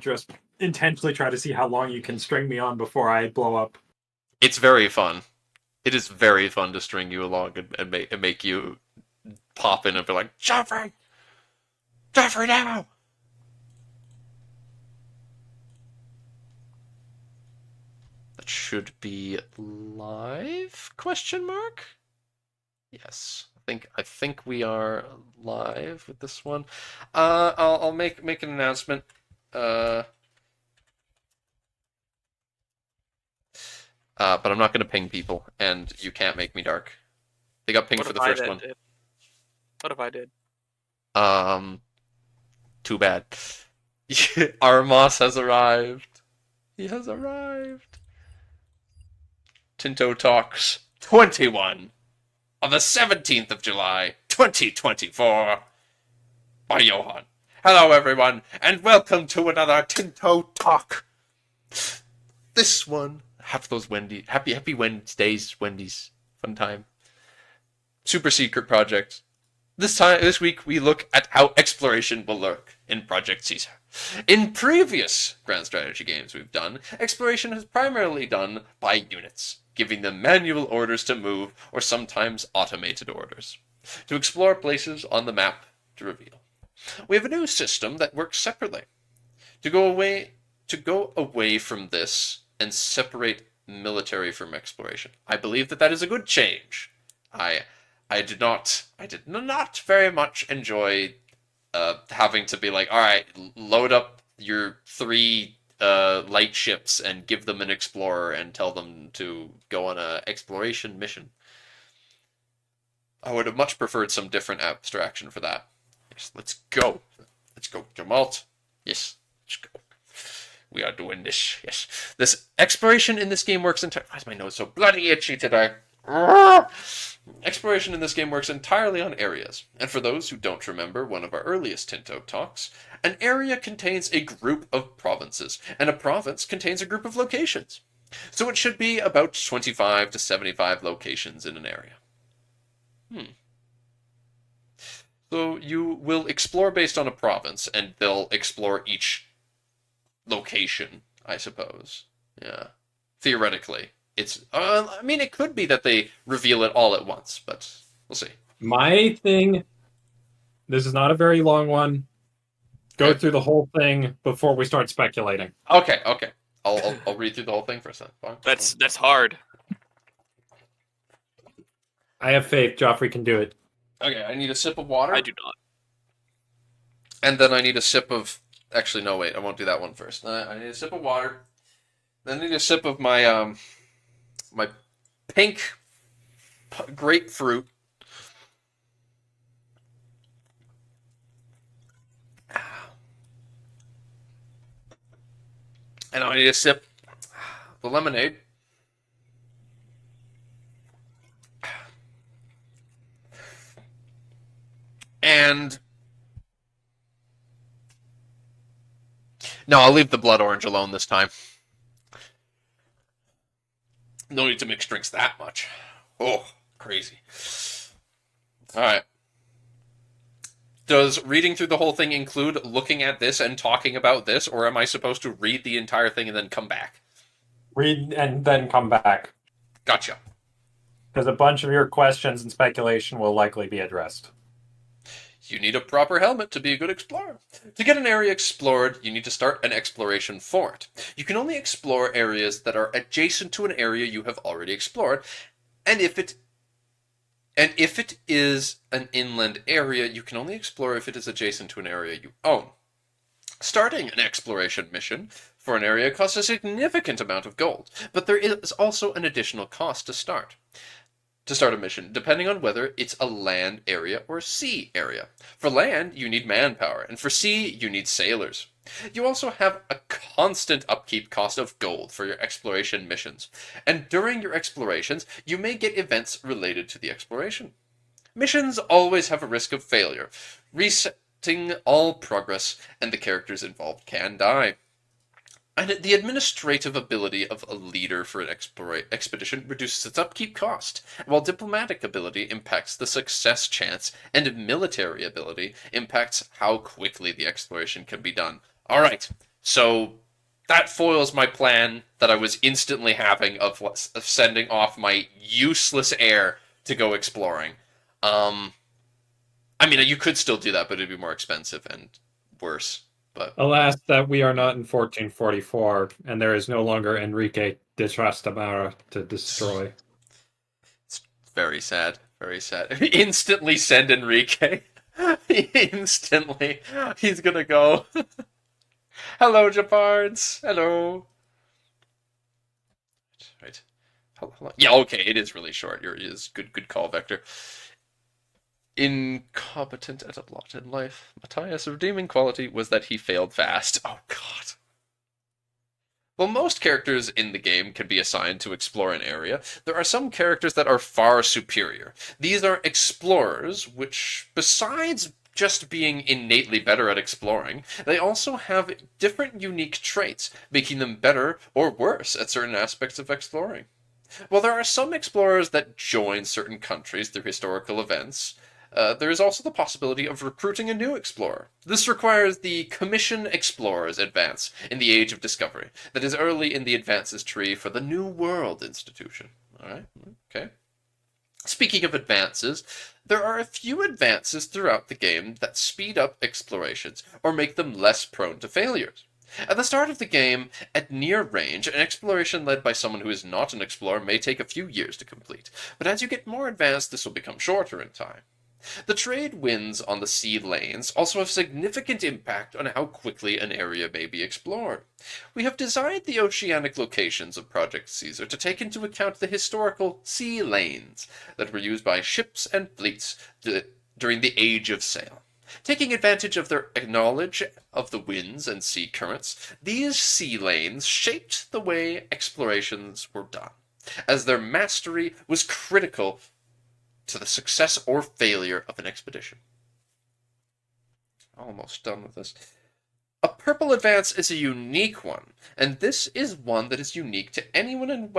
just intentionally try to see how long you can string me on before I blow up. It's very fun. It is very fun to string you along and make you pop in and be like, Jeffrey! Jeffrey, now! That should be live? Question mark? Yes. I think we are live with this one. I'll make an announcement. But I'm not going to ping people, and you can't make me dark. They got pinged for the first one. What if I did? Too bad. Armos has arrived. He has arrived. Tinto Talks 21 on the 17th of July, 2024 by Johan. Hello, everyone, and welcome to another Tinto Talk. This one, happy Wednesdays, Wendy's, fun time. Super secret project. This week we look at how exploration will lurk in Project Caesar. In previous grand strategy games we've done, exploration is primarily done by units, giving them manual orders to move, or sometimes automated orders, to explore places on the map to reveal. We have a new system that works separately. To go away from this and separate military from exploration. I believe that is a good change. I did not very much enjoy having to be like, all right, load up your 3 light ships and give them an explorer and tell them to go on an exploration mission. I would have much preferred some different abstraction for that. Yes, let's go. Let's go, Jamalt. Yes, let's go. We are doing this. Yes. This exploration in this game works entirely... Why is my nose so bloody itchy today? Exploration in this game works entirely on areas, and for those who don't remember one of our earliest Tinto talks, an area contains a group of provinces, and a province contains a group of locations. So it should be about 25 to 75 locations in an area. So you will explore based on a province, and they'll explore each location, I suppose. Yeah. Theoretically. It's, I mean, it could be that they reveal it all at once, but we'll see. My thing, this is not a very long one. Go through the whole thing before we start speculating. Okay. I'll read through the whole thing for a second. Fine. That's hard. I have faith Joffrey can do it. Okay, I need a sip of water. I do not. And then I need a sip of... Actually, no, wait. I won't do that one first. I need a sip of water. Then I need a sip of my my pink grapefruit. And I need a sip of the lemonade. And no, I'll leave the blood orange alone this time. No need to mix drinks that much. Oh, crazy. Alright. Does reading through the whole thing include looking at this and talking about this, or am I supposed to read the entire thing and then come back? Read and then come back. Gotcha. Because a bunch of your questions and speculation will likely be addressed. You need a proper helmet to be a good explorer. To get an area explored, you need to start an exploration for it. You can only explore areas that are adjacent to an area you have already explored, and if it is an inland area, you can only explore if it is adjacent to an area you own. Starting an exploration mission for an area costs a significant amount of gold, but there is also an additional cost to start a mission, depending on whether it's a land area or a sea area. For land, you need manpower, and for sea, you need sailors. You also have a constant upkeep cost of gold for your exploration missions, and during your explorations, you may get events related to the exploration. Missions always have a risk of failure, resetting all progress, and the characters involved can die. And the administrative ability of a leader for an expedition reduces its upkeep cost, while diplomatic ability impacts the success chance, and military ability impacts how quickly the exploration can be done. Alright, So that foils my plan that I was instantly having of sending off my useless heir to go exploring. I mean, you could still do that, but it'd be more expensive and worse. But Alas, that we are not in 1444, and there is no longer Enrique de Trastamara to destroy. it's very sad. Very sad. Instantly send Enrique. Instantly. He's gonna go. Hello, Japards. Hello. Right. Yeah, okay, it is really short. It is good call, Vector. Incompetent at a lot in life. Matthias' redeeming quality was that he failed fast. Oh, God. While most characters in the game can be assigned to explore an area, there are some characters that are far superior. These are explorers, which, besides just being innately better at exploring, they also have different unique traits, making them better or worse at certain aspects of exploring. While there are some explorers that join certain countries through historical events, there is also the possibility of recruiting a new explorer. This requires the Commission Explorers Advance in the Age of Discovery, that is early in the advances tree for the New World Institution. Alright, okay. Speaking of advances, there are a few advances throughout the game that speed up explorations or make them less prone to failures. At the start of the game, at near range, an exploration led by someone who is not an explorer may take a few years to complete, but as you get more advanced, this will become shorter in time. The trade winds on the sea lanes also have significant impact on how quickly an area may be explored. We have designed the oceanic locations of Project Caesar to take into account the historical sea lanes that were used by ships and fleets during the Age of Sail. Taking advantage of their knowledge of the winds and sea currents, these sea lanes shaped the way explorations were done, as their mastery was critical to the success or failure of an expedition. Almost done with this. A purple advance is a unique one, and this is one that is unique to anyone in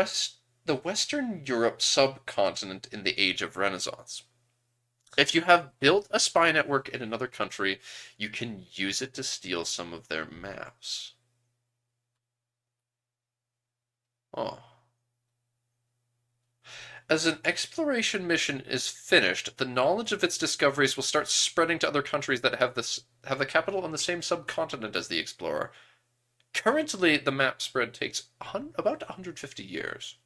the Western Europe subcontinent in the Age of Renaissance. If you have built a spy network in another country, you can use it to steal some of their maps. Oh. As an exploration mission is finished, the knowledge of its discoveries will start spreading to other countries that have the capital on the same subcontinent as the explorer. Currently, the map spread takes about 150 years.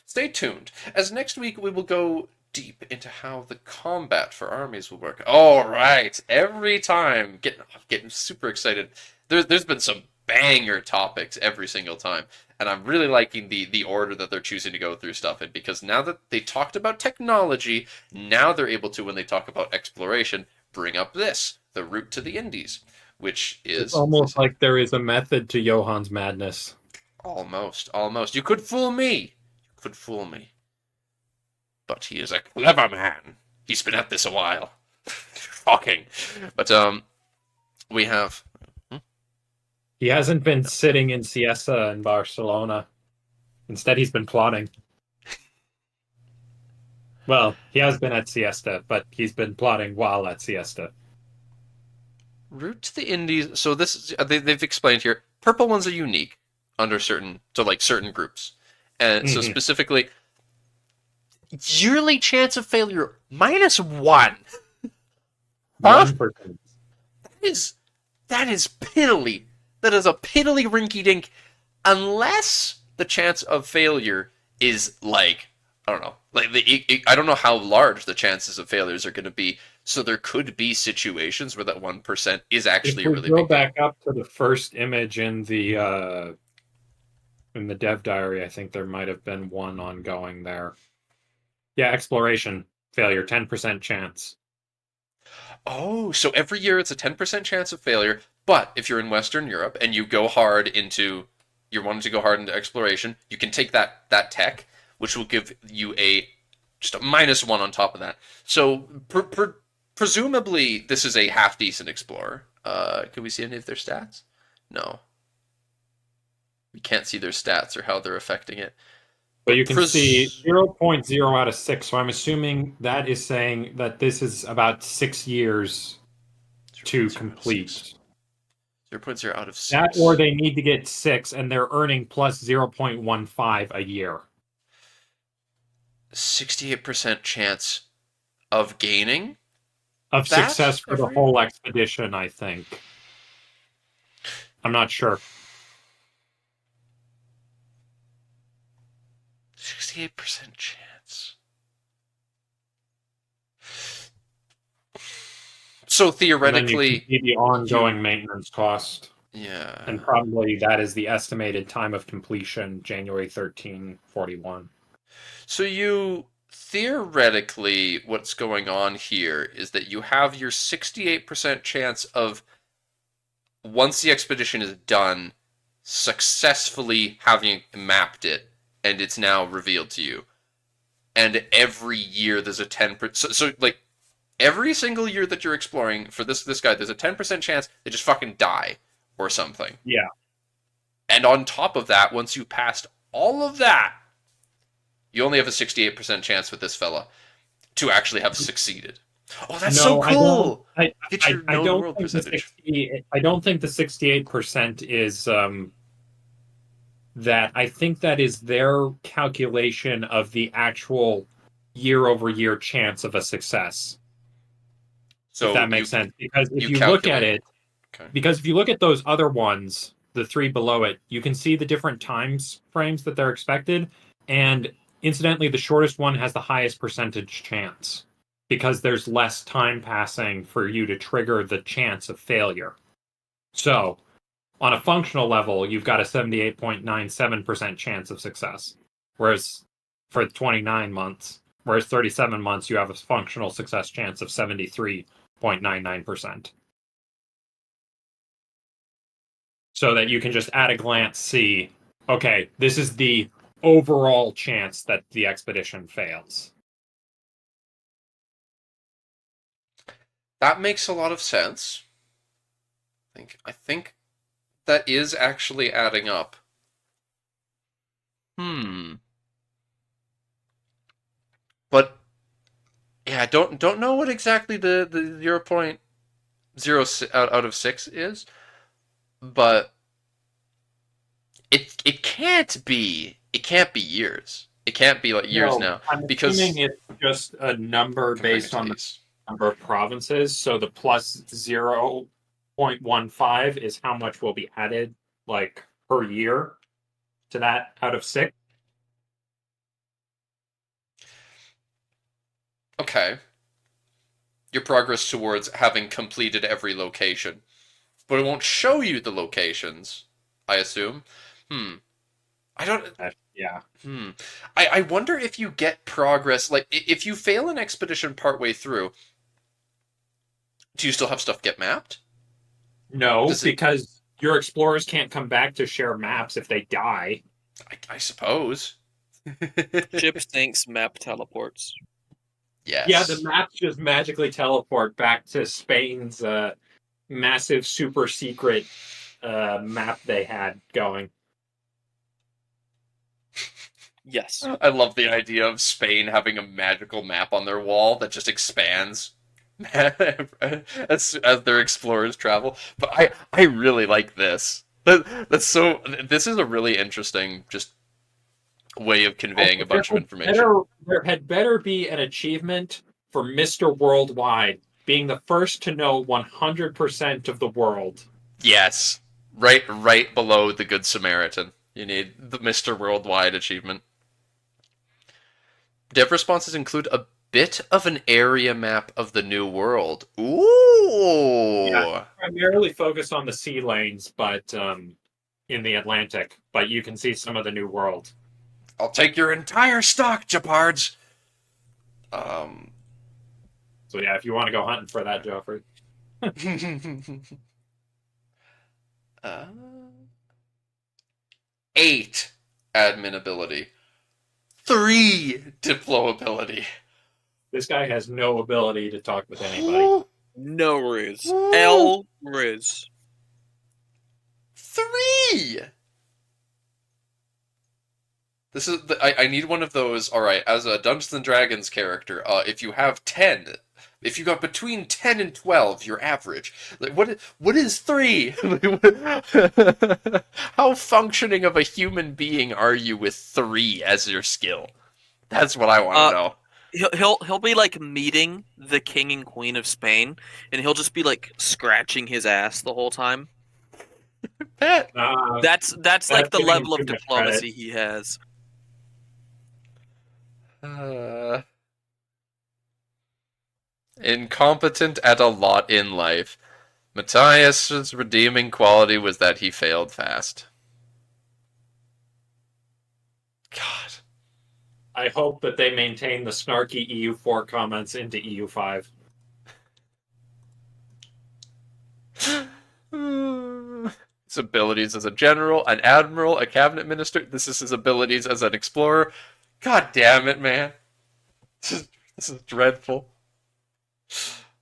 Stay tuned, as next week we will go deep into how the combat for armies will work. All right, every time, getting super excited. There's been some banger topics every single time. And I'm really liking the order that they're choosing to go through stuff in, because now that they talked about technology, now they're able to, when they talk about exploration, bring up this, the route to the Indies, which is... It's almost like there is a method to Johan's madness. Almost. You could fool me. But he is a clever man. He's been at this a while. Shocking. But, we have... He hasn't been sitting in siesta in Barcelona. Instead, he's been plotting. Well, he has been at siesta, but he's been plotting while at siesta. Route to the Indies. So this they've explained here. Purple ones are unique under certain groups, and so specifically, yearly chance of failure -1. 1%. That is piddly. That is a piddly rinky-dink, unless the chance of failure is like, I don't know, I don't know how large the chances of failures are going to be. So there could be situations where that 1% is actually really big. If we go back up to the first image in the dev diary, I think there might have been one ongoing there. Yeah, exploration failure, 10% chance. Oh, so every year it's a 10% chance of failure, but if you're in Western Europe and you go hard into, you're wanting to go hard into exploration, you can take that tech, which will give you just a -1 on top of that. So presumably this is a half-decent explorer. Can we see any of their stats? No. We can't see their stats or how they're affecting it. But you can see 0.0 out of 6, so I'm assuming that is saying that this is about 6 years to complete. 0.0 out of 6. That or they need to get 6, and they're earning plus 0.15 a year. 68% chance of gaining? Of That success for the every- whole expedition, I think. I'm not sure. 68% chance. So And then you theoretically, can see the ongoing maintenance cost. yeah. And probably that is the estimated time of completion, January 1341. So you theoretically, what's going on here is that you have your 68% chance of, once the expedition is done, successfully having mapped it, and it's now revealed to you. And every year there's a 10%. So like, every single year that you're exploring for this guy, there's a 10% chance they just fucking die or something. Yeah. And on top of that, once you passed all of that, you only have a 68% chance with this fella to actually have succeeded. Oh, that's so cool! Get your I known don't world think percentage. I don't think the 68% is that. I think that is their calculation of the actual year-over-year chance of a success. So if that makes sense. Because if you look at it, okay. because if you look at those other ones, the 3 below it, you can see the different times frames that they're expected. And incidentally, the shortest one has the highest percentage chance because there's less time passing for you to trigger the chance of failure. So, on a functional level, you've got a 78.97% chance of success. Whereas for 29 months, whereas 37 months, you have a functional success chance of 73.99%. So that you can just at a glance see, okay, this is the overall chance that the expedition fails. That makes a lot of sense. I think that is actually adding up. But yeah, I don't know what exactly the 0.0 out of 6 is, but it can't be years. It can't be like years now, I'm because assuming it's just a number based on the number of provinces. So the plus 0.15 is how much will be added, like, per year to that out of 6. Okay. Your progress towards having completed every location. But it won't show you the locations, I assume. I don't... Yeah. I wonder if you get progress, like, if you fail an expedition partway through, do you still have stuff get mapped? No, because your explorers can't come back to share maps if they die. I suppose. Ship sinks, map teleports. Yes. Yeah, the maps just magically teleport back to Spain's massive super secret map they had going. Yes. I love the idea of Spain having a magical map on their wall that just expands as their explorers travel. But I really like this. This is a really interesting just way of conveying a bunch of information. There had better be an achievement for Mr. Worldwide, being the first to know 100% of the world. Yes. Right below the Good Samaritan. You need the Mr. Worldwide achievement. Dev responses include a bit of an area map of the New World. Ooh! Yeah, primarily focused on the sea lanes, but in the Atlantic. But you can see some of the New World. I'll take your entire stock, Japards! So yeah, if you want to go hunting for that, Joffrey. 8 admin ability. 3 diplo ability. This guy has no ability to talk with anybody. No Riz. L Riz. 3! This is I need one of those. All right, as a Dungeons and Dragons character, if you have 10 If you got between 10 and 12, you're average. Like, what is 3? How functioning of a human being are you with 3 as your skill? That's what I want to know. He'll be like meeting the king and queen of Spain, and he'll just be like scratching his ass the whole time. That That's that's like the giving him level of too much diplomacy he has. Incompetent at a lot in life. Matthias's redeeming quality was that he failed fast. God. I hope that they maintain the snarky EU4 comments into EU5. His abilities as a general, an admiral, a cabinet minister. This is his abilities as an explorer. God damn it, man. This is dreadful.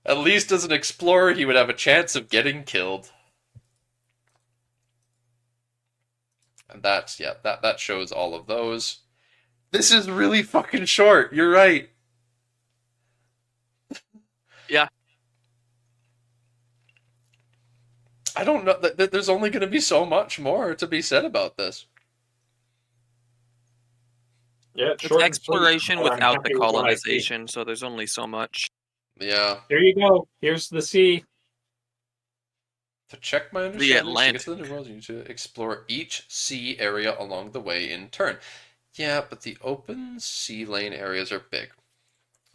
At least as an explorer, he would have a chance of getting killed. And that shows all of those. This is really fucking short. You're right. Yeah. I don't know. There's only going to be so much more to be said about this. Yeah, It's exploration without the colonization, so there's only so much. Yeah. Here you go. Here's the sea. To check my understanding, Atlantic. to get to the New World, you need to explore each sea area along the way in turn. Yeah, but the open sea lane areas are big.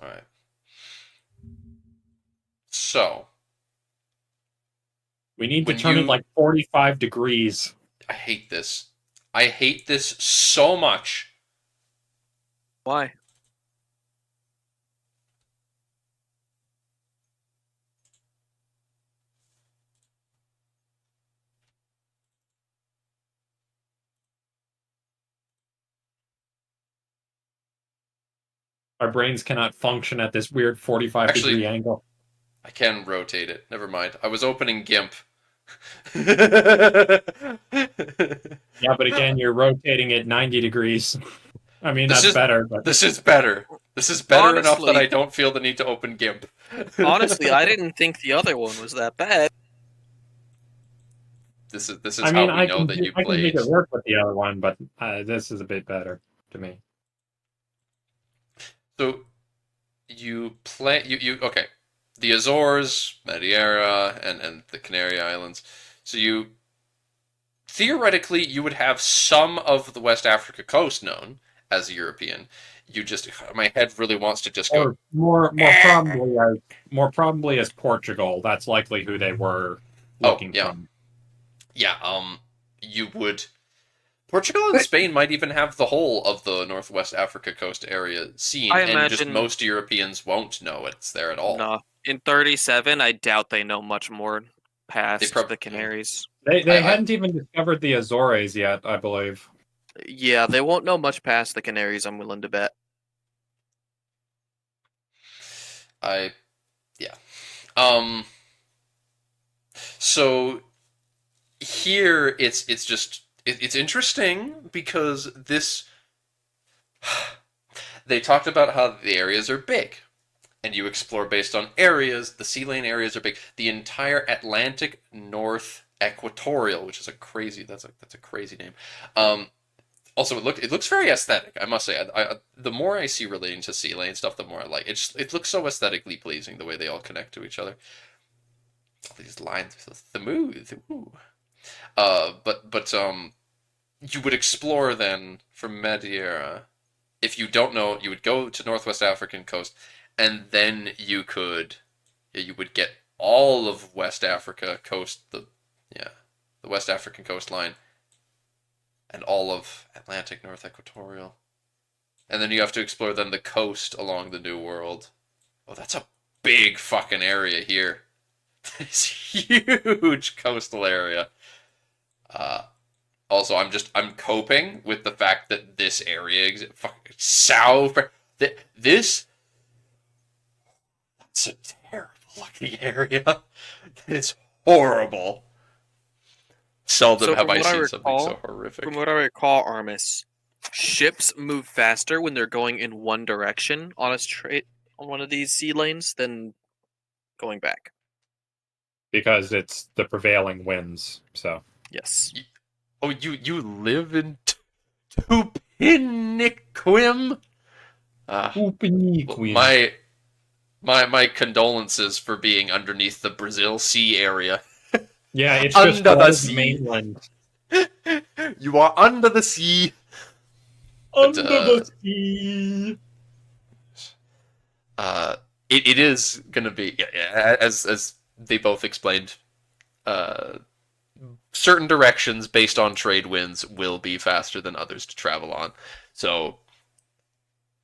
Alright. So. We need to turn it like 45 degrees. I hate this. I hate this so much. Why? Our brains cannot function at this weird 45-degree angle. I can rotate it. Never mind. I was opening GIMP. Yeah, but again, you're rotating it 90 degrees. I mean, that's better. But this is better. This is better Honestly, enough that I don't feel the need to open GIMP. Honestly, I didn't think the other one was that bad. This is how we know that you I can played. make it work with the other one, but this is a bit better to me. So you play okay. The Azores, Madeira, and the Canary Islands. So you theoretically you would have some of the West Africa coast known as a European. You just my head really wants to just go more probably as Portugal. That's likely who they were looking from. Yeah, you would Portugal and Spain might even have the whole of the Northwest Africa coast area seen, and just most Europeans won't know it's there at all. No. In 37, I doubt they know much more past the Canaries. They hadn't even discovered the Azores yet, I believe. Yeah, they won't know much past the Canaries, I'm willing to bet. So here it's interesting because they talked about how the areas are big. And you explore based on areas. The sea lane areas are big. The entire Atlantic North Equatorial, which is a crazy that's a crazy name. Also, it looks very aesthetic. I must say, the more I see relating to sea lane stuff, the more I like it. It looks so aesthetically pleasing the way they all connect to each other. These lines are so smooth. Ooh. But you would explore then from Madeira. If you don't know, you would go to Northwest African coast. And then you would get all of West Africa coast, the West African coastline, and all of Atlantic North Equatorial. And then you have to explore then the coast along the New World. Oh, that's a big fucking area here. This huge coastal area. Also, I'm coping with the fact that this area this. It's a terrible looking area. It's horrible. Seldom have I seen something so horrific. From what I recall, Armis, ships move faster when they're going in one direction on on one of these sea lanes than going back. Because it's the prevailing winds. So Yes. Oh, you live in Tupiniquim? My condolences for being underneath the Brazil Sea area. yeah, it's Under just the the sea. mainland. You are under the sea. Under the sea. It is gonna be, as they both explained, certain directions based on trade winds will be faster than others to travel on. So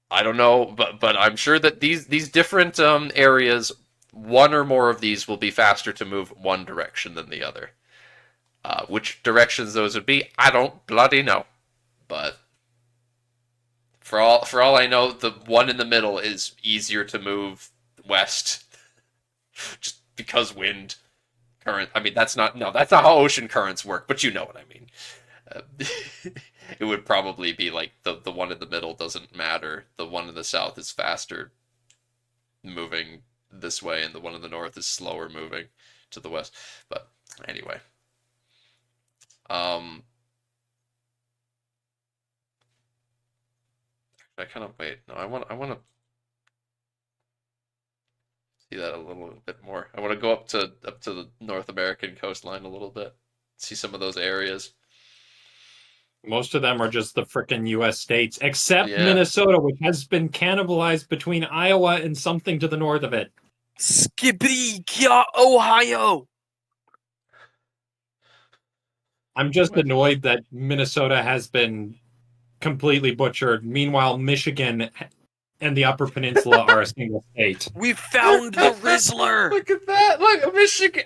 I don't know, but I'm sure that these different areas, one or more of these will be faster to move one direction than the other. Which directions those would be, I don't bloody know. But for all I know, the one in the middle is easier to move west, just because wind, current. I mean, that's not how ocean currents work, but you know what I mean. It would probably be like the one in the middle doesn't matter. The one in the south is faster moving this way, and the one in the north is slower moving to the west. But anyway, I kind of wait. No, I want to see that a little bit more. I want to go up to the North American coastline a little bit, see some of those areas. Most of them are just the frickin' U.S. states, except Yeah. Minnesota, which has been cannibalized between Iowa and something to the north of it. Skibbity kya Ohio. I'm just annoyed that Minnesota has been completely butchered. Meanwhile, Michigan and the Upper Peninsula are a single state. We found the Rizzler. Look at that! Look, Michigan.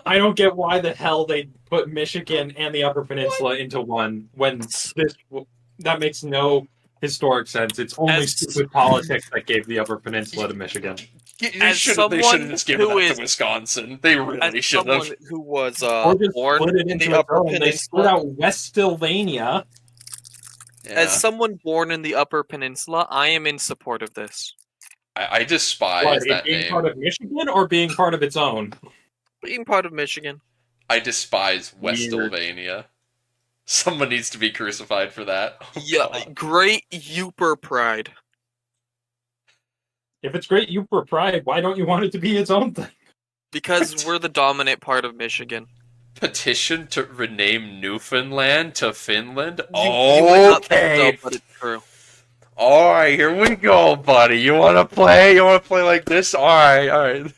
I don't get why the hell they put Michigan and the Upper Peninsula into one when that makes no historic sense. It's only stupid politics that gave the Upper Peninsula to Michigan. They should have just given that to Wisconsin. They really should have. Who was Or just born split it in into the its Upper own. They split Peninsula. out West Sylvania. Yeah. As someone born in the Upper Peninsula, I am in support of this. I despise What, that being name. part of Michigan or being part of its own? Being part of Michigan. I despise Weird. Westlvania. Someone needs to be crucified for that. Oh, Yeah, God. great Uper pride. If it's great Uper pride, why don't you want it to be its own thing? Because we're the dominant part of Michigan. Petition to rename Newfoundland to Finland? You would not think Okay. so, but it's true. Alright, here we go, buddy. You wanna play? You wanna play like this? Alright.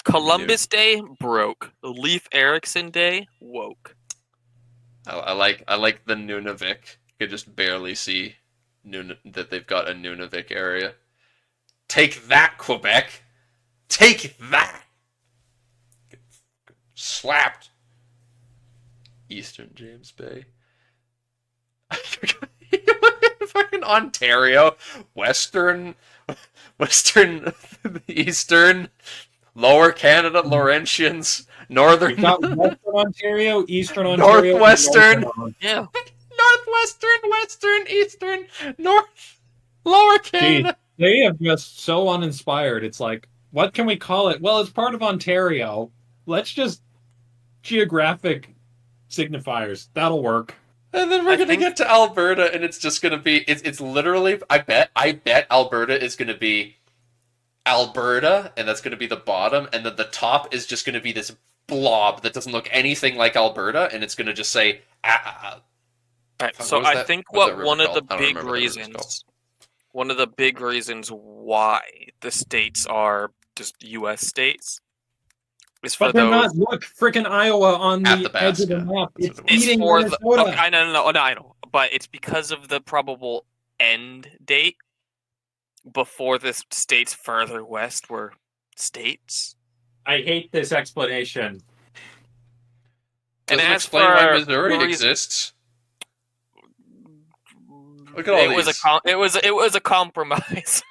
Columbus Day broke. Leif Erikson Day woke. I like the Nunavik. You could just barely see that they've got a Nunavik area. Take that, Quebec! Take that! Slapped. Eastern James Bay. Fucking Ontario. Western, Eastern, Lower Canada, Laurentians, Northern. You've got Western Ontario, Eastern Ontario, Northwestern. Northern. Yeah. Northwestern, Western, Eastern, North, Lower Canada. They have just so uninspired. It's like, what can we call it? Well, it's part of Ontario. Let's just geographic signifiers. That'll work. And then we're gonna get to Alberta, and it's just gonna be it's literally I bet Alberta is gonna be Alberta, and that's gonna be the bottom, and then the top is just gonna be this blob that doesn't look anything like Alberta, and it's gonna just say Right, Fuck, so what was I that- think what's that what river one of the called? I don't big remember what the river's called. one of the big reasons why the states are just U.S. states is for But they're those. not. Look, freaking Iowa on At the the edge of the basket. map. That's It's what it was. It's eating for the. Minnesota. Okay, I know, but it's because of the probable end date before the states further west were states. I hate this explanation. And Doesn't as explain for why Missouri the reason- exists. Look at all It these. was a compromise.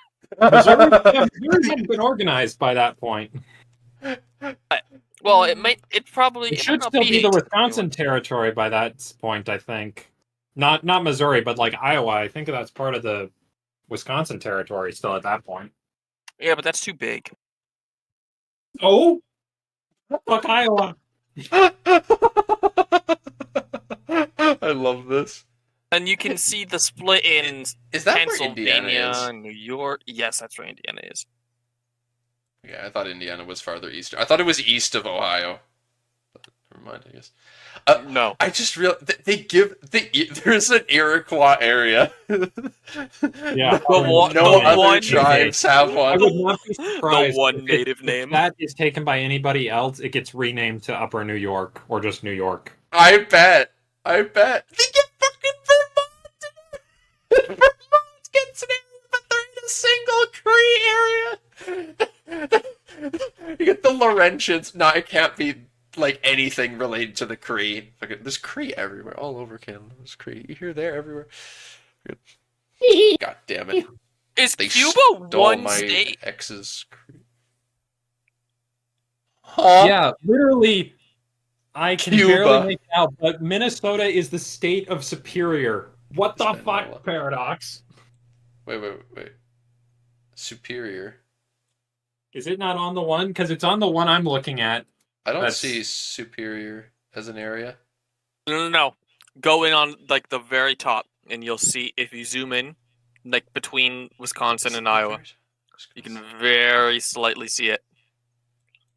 Missouri had been organized by that point. Well, it probably It should might not still be the 1821. Wisconsin territory by that point, I think. Not Missouri, but like Iowa. I think that's part of the Wisconsin territory still at that point. Yeah, but that's too big. Oh, fuck Iowa. I love this. And you can see the split in Is that where Indiana Pennsylvania, is? New York. Yes, that's where Indiana is. Yeah, I thought Indiana was farther east. I thought it was east of Ohio. But never mind, I guess. No. I just realized there's an Iroquois area. Yeah. No other one tribes have I one. would not be The surprised. one if native name. that is taken by anybody else, it gets renamed to Upper New York or just New York. I bet. They get fucking Vermont. Vermont gets an area, but they're in a single Cree area. You get the Laurentians. No, it can't be like anything related to the Cree. There's Cree everywhere, all over Canada. There's Cree here, there, everywhere. God damn it! Is They Cuba stole one my state? ex's Cree. Huh? Yeah, literally, I can Cuba. barely make it out, but Minnesota is the state of Superior. What the Hispaniola. fuck, Paradox? Wait. Superior. Is it not on the one? Because it's on the one I'm looking at. I don't That's- see Superior as an area. No. Go in on like the very top, and you'll see if you zoom in, like between Wisconsin and Iowa, you can very slightly see it.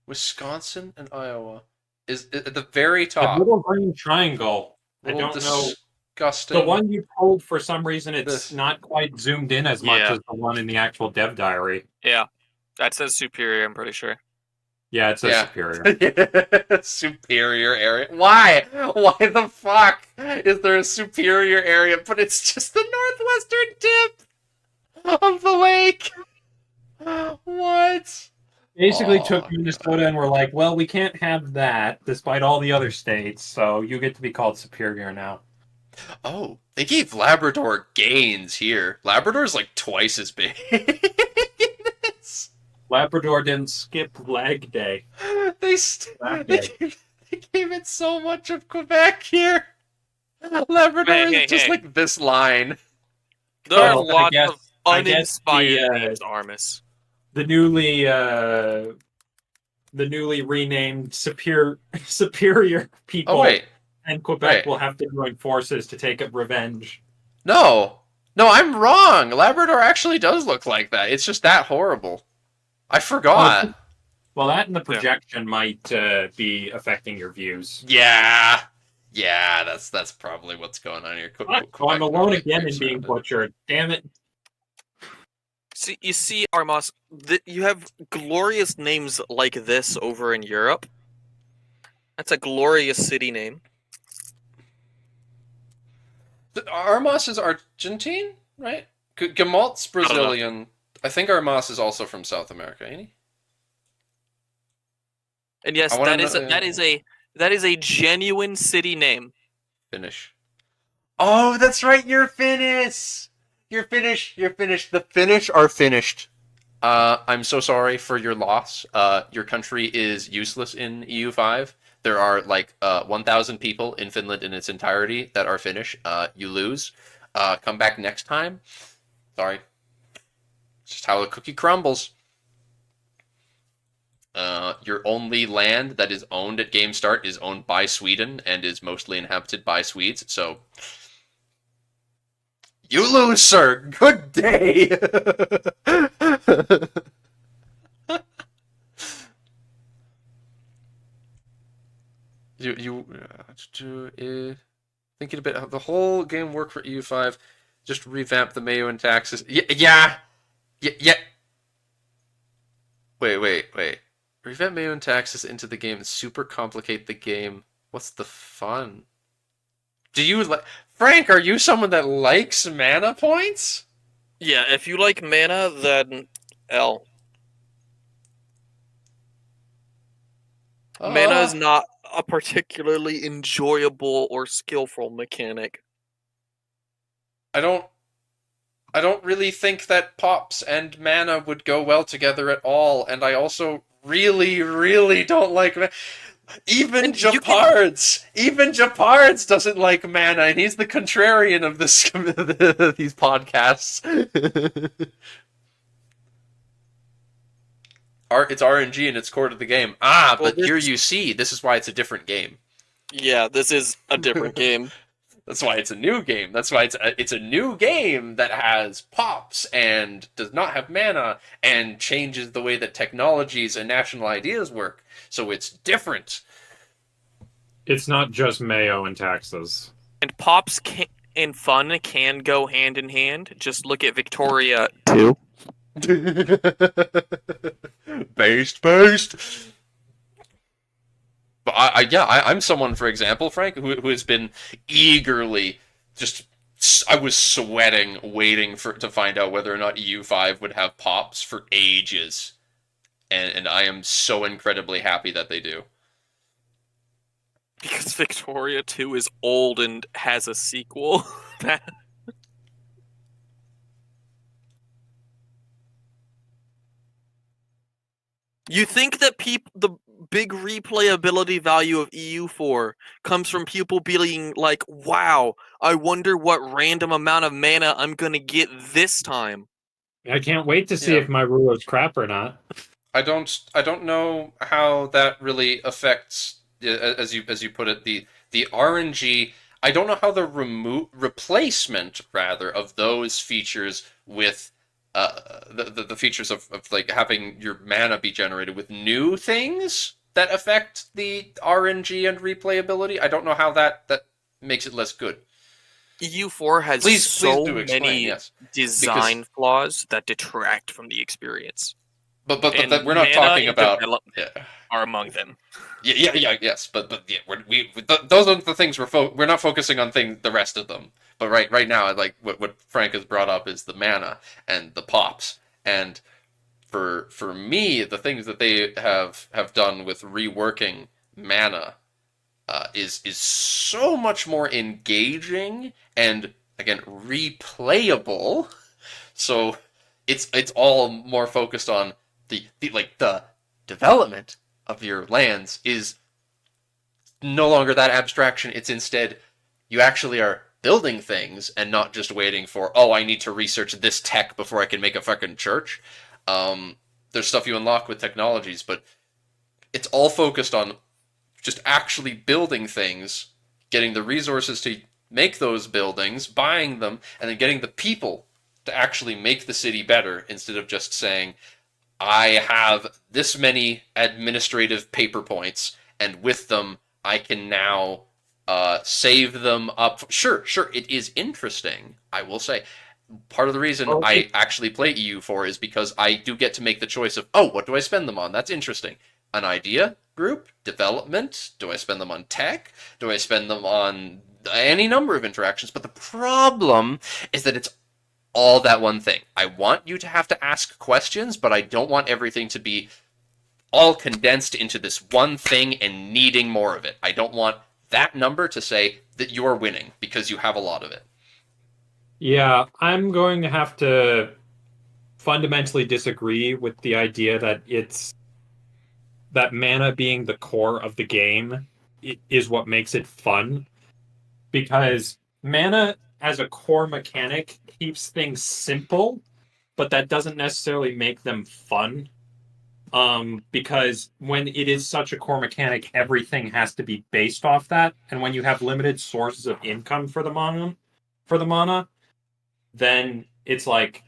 Wisconsin and Iowa is at the very That top. little green triangle. I Little don't know. disgusting. The one you pulled, for some reason, it's This. not quite zoomed in as much Yeah. as the one in the actual dev diary. Yeah, that says Superior. I'm pretty sure. Yeah, it says Yeah. Superior. Superior area. Why? Why the fuck is there a superior area? But it's just the northwestern tip of the lake. What? Basically Aw. took Minnesota and were like, well, we can't have that despite all the other states, so you get to be called Superior now. Oh, they gave Labrador gains here. Labrador's like twice as big. Labrador didn't skip leg day. They gave it so much of Quebec here. Labrador is just like this line. There are Well, lots of I guess uninspired names, Armis. The newly renamed Superior people Oh wait, and Quebec Wait. will have to join forces to take up revenge. no, I'm wrong. Labrador actually does look like that. It's just that horrible. I forgot. Well, that and the projection might be affecting your views. Yeah, that's probably what's going on here. Oh, I'm alone again in being butchered. Damn it. See, you see, Armas, you have glorious names like this over in Europe. That's a glorious city name. Armas is Argentine, right? Gamalt's Brazilian. I think Armas is also from South America, ain't he? And yes, that is a genuine city name. Finnish. Oh, that's right. You're Finnish. You're Finnish. The Finnish are finished. I'm so sorry for your loss. Your country is useless in EU5. There are like 1,000 people in Finland in its entirety that are Finnish. You lose. Come back next time. Sorry. It's just how the cookie crumbles. Your only land that is owned at game start is owned by Sweden and is mostly inhabited by Swedes, so you lose, sir. Good day. Thinking a bit how the whole game worked for EU5. Just revamp the Mayo and taxes. Yeah. Wait. Revamp Mayo and taxes into the game and super complicate the game. What's the fun? Do you like Frank? Are you someone that likes mana points? Yeah, if you like mana, then L. Mana is not a particularly enjoyable or skillful mechanic. I don't really think that pops and mana would go well together at all, and I also really don't like Even And you Japards doesn't like mana, and he's the contrarian of this these podcasts. It's RNG and it's core to the game. Well, But here you see, this is why it's a different game. Yeah, this is a different game. That's why it's a new game. That's why it's a new game that has pops and does not have mana and changes the way that technologies and national ideas work. So it's different. It's not just mayo and taxes. And pops and fun can go hand in hand. Just look at Victoria 2. Based. But I'm someone, for example, Frank, who has been eagerly I was sweating, waiting to find out whether or not EU5 would have pops for ages, and I am so incredibly happy that they do. Because Victoria 2 is old and has a sequel. You think that the big replayability value of EU4 comes from people being like, wow, I wonder what random amount of mana I'm gonna get this time. I can't wait to see if my ruler's crap or not. I don't know how that really affects, as you put it, the RNG. I don't know how the replacement rather of those features with the features of like having your mana be generated with new things that affect the RNG and replayability. I don't know how that makes it less good. EU4 has please do explain, many design flaws that detract from the experience. But we're not talking about are among them. Yes, but those are the things we're not focusing on the rest of them. But right now, like what Frank has brought up is the mana and the pops, and for me, the things that they have done with reworking mana is so much more engaging and again replayable. So it's all more focused on the development of your lands is no longer that abstraction. It's instead you actually are building things and not just waiting for, oh, I need to research this tech before I can make a fucking church. There's stuff you unlock with technologies, but it's all focused on just actually building things, getting the resources to make those buildings, buying them, and then getting the people to actually make the city better instead of just saying, I have this many administrative paper points, and with them, I can now save them up. Sure, it is interesting, I will say. Part of the reason I actually play EU4 is because I do get to make the choice of, oh, what do I spend them on? That's interesting. An idea group? Development? Do I spend them on tech? Do I spend them on any number of interactions? But the problem is that it's all that one thing. I want you to have to ask questions, but I don't want everything to be all condensed into this one thing and needing more of it. I don't want that number to say that you're winning because you have a lot of it. Yeah, I'm going to have to fundamentally disagree with the idea that that mana being the core of the game is what makes it fun. Because mana as a core mechanic keeps things simple, but that doesn't necessarily make them fun. Because when it is such a core mechanic, everything has to be based off that. And when you have limited sources of income for the mana, then it's like,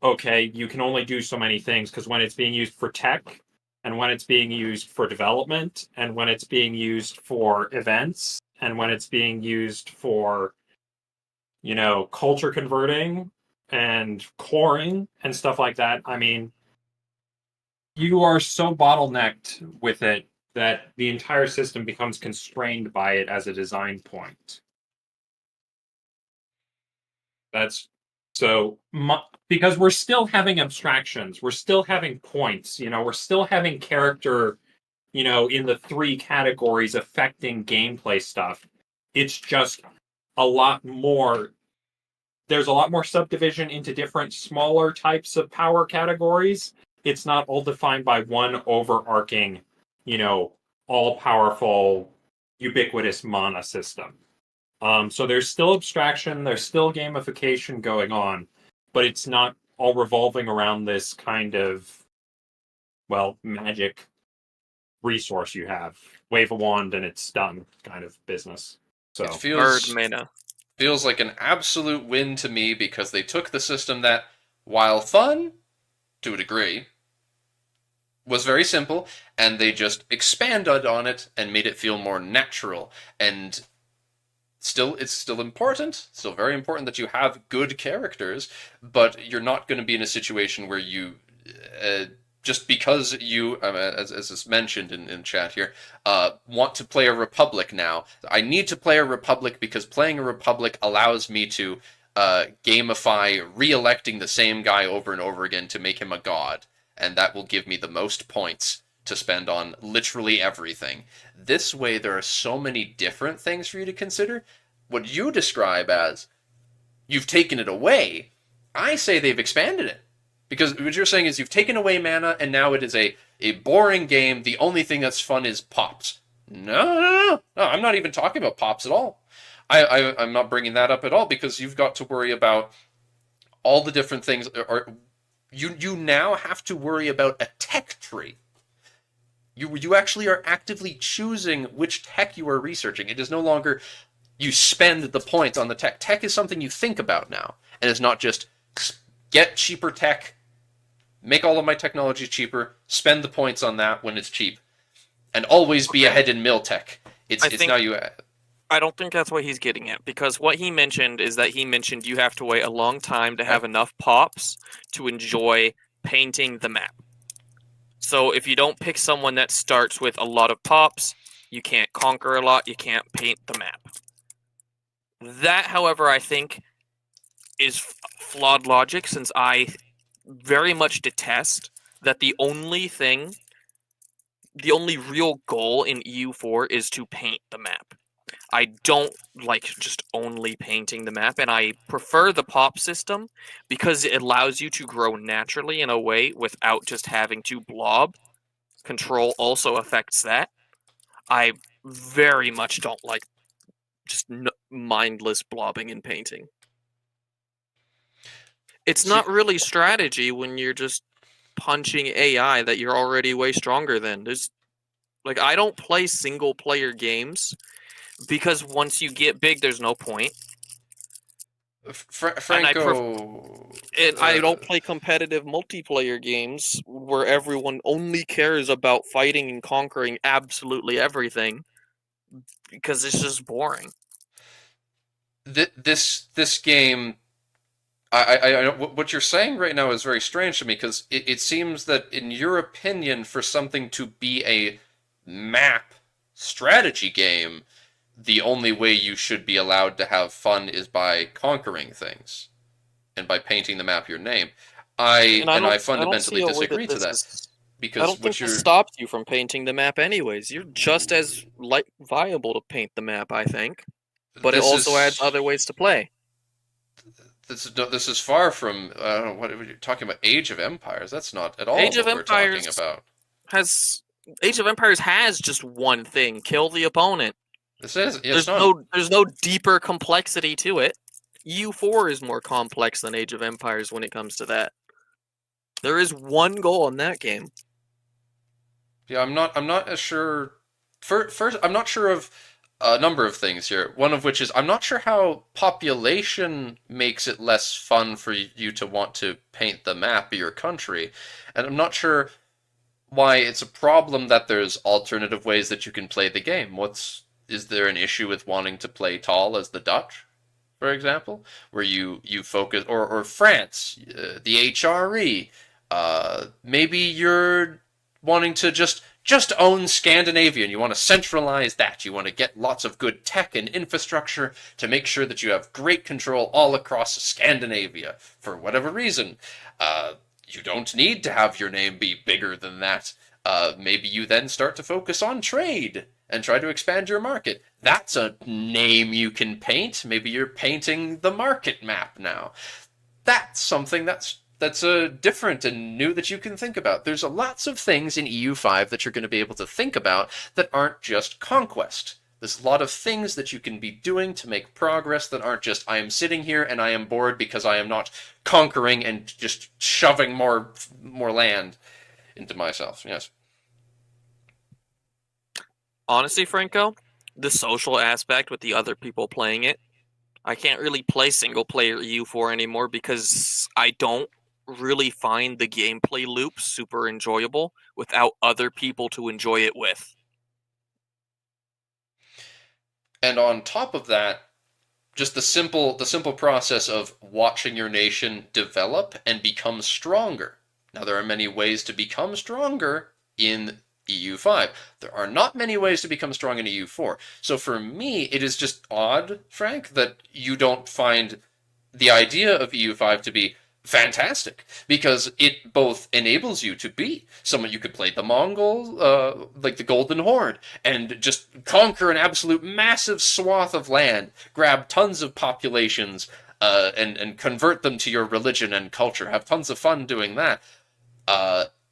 okay, you can only do so many things, because when it's being used for tech, and when it's being used for development, and when it's being used for events, and when it's being used for, culture converting and coring and stuff like that, I mean, you are so bottlenecked with it that the entire system becomes constrained by it as a design point. That's so because we're still having abstractions, we're still having points, we're still having character, in the three categories affecting gameplay stuff. It's just a lot more. There's a lot more subdivision into different smaller types of power categories. It's not all defined by one overarching, all-powerful, ubiquitous mana system. So there's still abstraction, there's still gamification going on, but it's not all revolving around this kind of, well, magic resource you have. Wave a wand and it's done kind of business. So It Bird mana. feels like an absolute win to me because they took the system that, while fun, to a degree, was very simple, and they just expanded on it and made it feel more natural. And it's still important, still very important that you have good characters, but you're not going to be in a situation where you, just because you, as is mentioned in chat here, want to play a Republic now. I need to play a Republic because playing a Republic allows me to gamify re-electing the same guy over and over again to make him a god, and that will give me the most points to spend on literally everything. This way, there are so many different things for you to consider. What you describe as, you've taken it away, I say they've expanded it. Because what you're saying is you've taken away mana, and now it is a boring game. The only thing that's fun is pops. No, I'm not even talking about pops at all. I'm not bringing that up at all, because you've got to worry about all the different things. You now have to worry about a tech tree. You actually are actively choosing which tech you are researching. It is no longer you spend the points on the tech. Tech is something you think about now, and it's not just get cheaper tech, make all of my technology cheaper, spend the points on that when it's cheap, and always be ahead in mill tech. It's now you. I don't think that's what he's getting at, because what he mentioned is that he mentioned you have to wait a long time to have enough pops to enjoy painting the map. So if you don't pick someone that starts with a lot of pops, you can't conquer a lot, you can't paint the map. That, however, I think is flawed logic, since I very much detest that the only real goal in EU4 is to paint the map. I don't like just only painting the map, and I prefer the pop system because it allows you to grow naturally in a way without just having to blob. Control also affects that. I very much don't like just mindless blobbing and painting. It's not really strategy when you're just punching AI that you're already way stronger than. I don't play single player games because once you get big, there's no point. Franco. And I don't play competitive multiplayer games where everyone only cares about fighting and conquering absolutely everything, because it's just boring. This game, I what you're saying right now is very strange to me, because it seems that, in your opinion, for something to be a map strategy game, the only way you should be allowed to have fun is by conquering things and by painting the map your name. I fundamentally disagree to that, because I don't think this stops you from painting the map anyways. You're just as viable to paint the map, I think. But it also adds other ways to play. This is far from what are you talking about? Age of Empires. That's not at all Age of what we're Empires talking about. Age of Empires has just one thing: kill the opponent. There's no deeper complexity to it. EU4 is more complex than Age of Empires when it comes to that. There is one goal in that game. Yeah, I'm not as sure. First, I'm not sure of a number of things here. One of which is, I'm not sure how population makes it less fun for you to want to paint the map of your country, and I'm not sure why it's a problem that there's alternative ways that you can play the game. Is there an issue with wanting to play tall as the Dutch, for example, where you focus, or France, the HRE? Maybe you're wanting to just own Scandinavia, and you want to centralize that. You want to get lots of good tech and infrastructure to make sure that you have great control all across Scandinavia. For whatever reason, you don't need to have your name be bigger than that. Maybe you then start to focus on trade and try to expand your market. That's a name you can paint. Maybe you're painting the market map now. That's something that's that's different and new that you can think about. There's lots of things in EU5 that you're going to be able to think about that aren't just conquest. There's a lot of things that you can be doing to make progress that aren't just, I am sitting here and I am bored because I am not conquering and just shoving more land into myself. Yes. Honestly, Franco, the social aspect with the other people playing it, I can't really play single player EU4 anymore because I don't really find the gameplay loop super enjoyable without other people to enjoy it with. And on top of that, just the simple process of watching your nation develop and become stronger. Now there are many ways to become stronger in EU5. There are not many ways to become strong in EU4. So for me, it is just odd, Frank, that you don't find the idea of EU5 to be fantastic, because it both enables you to be someone you could play the Mongol, like the Golden Horde, and just conquer an absolute massive swath of land, grab tons of populations, and convert them to your religion and culture, have tons of fun doing that.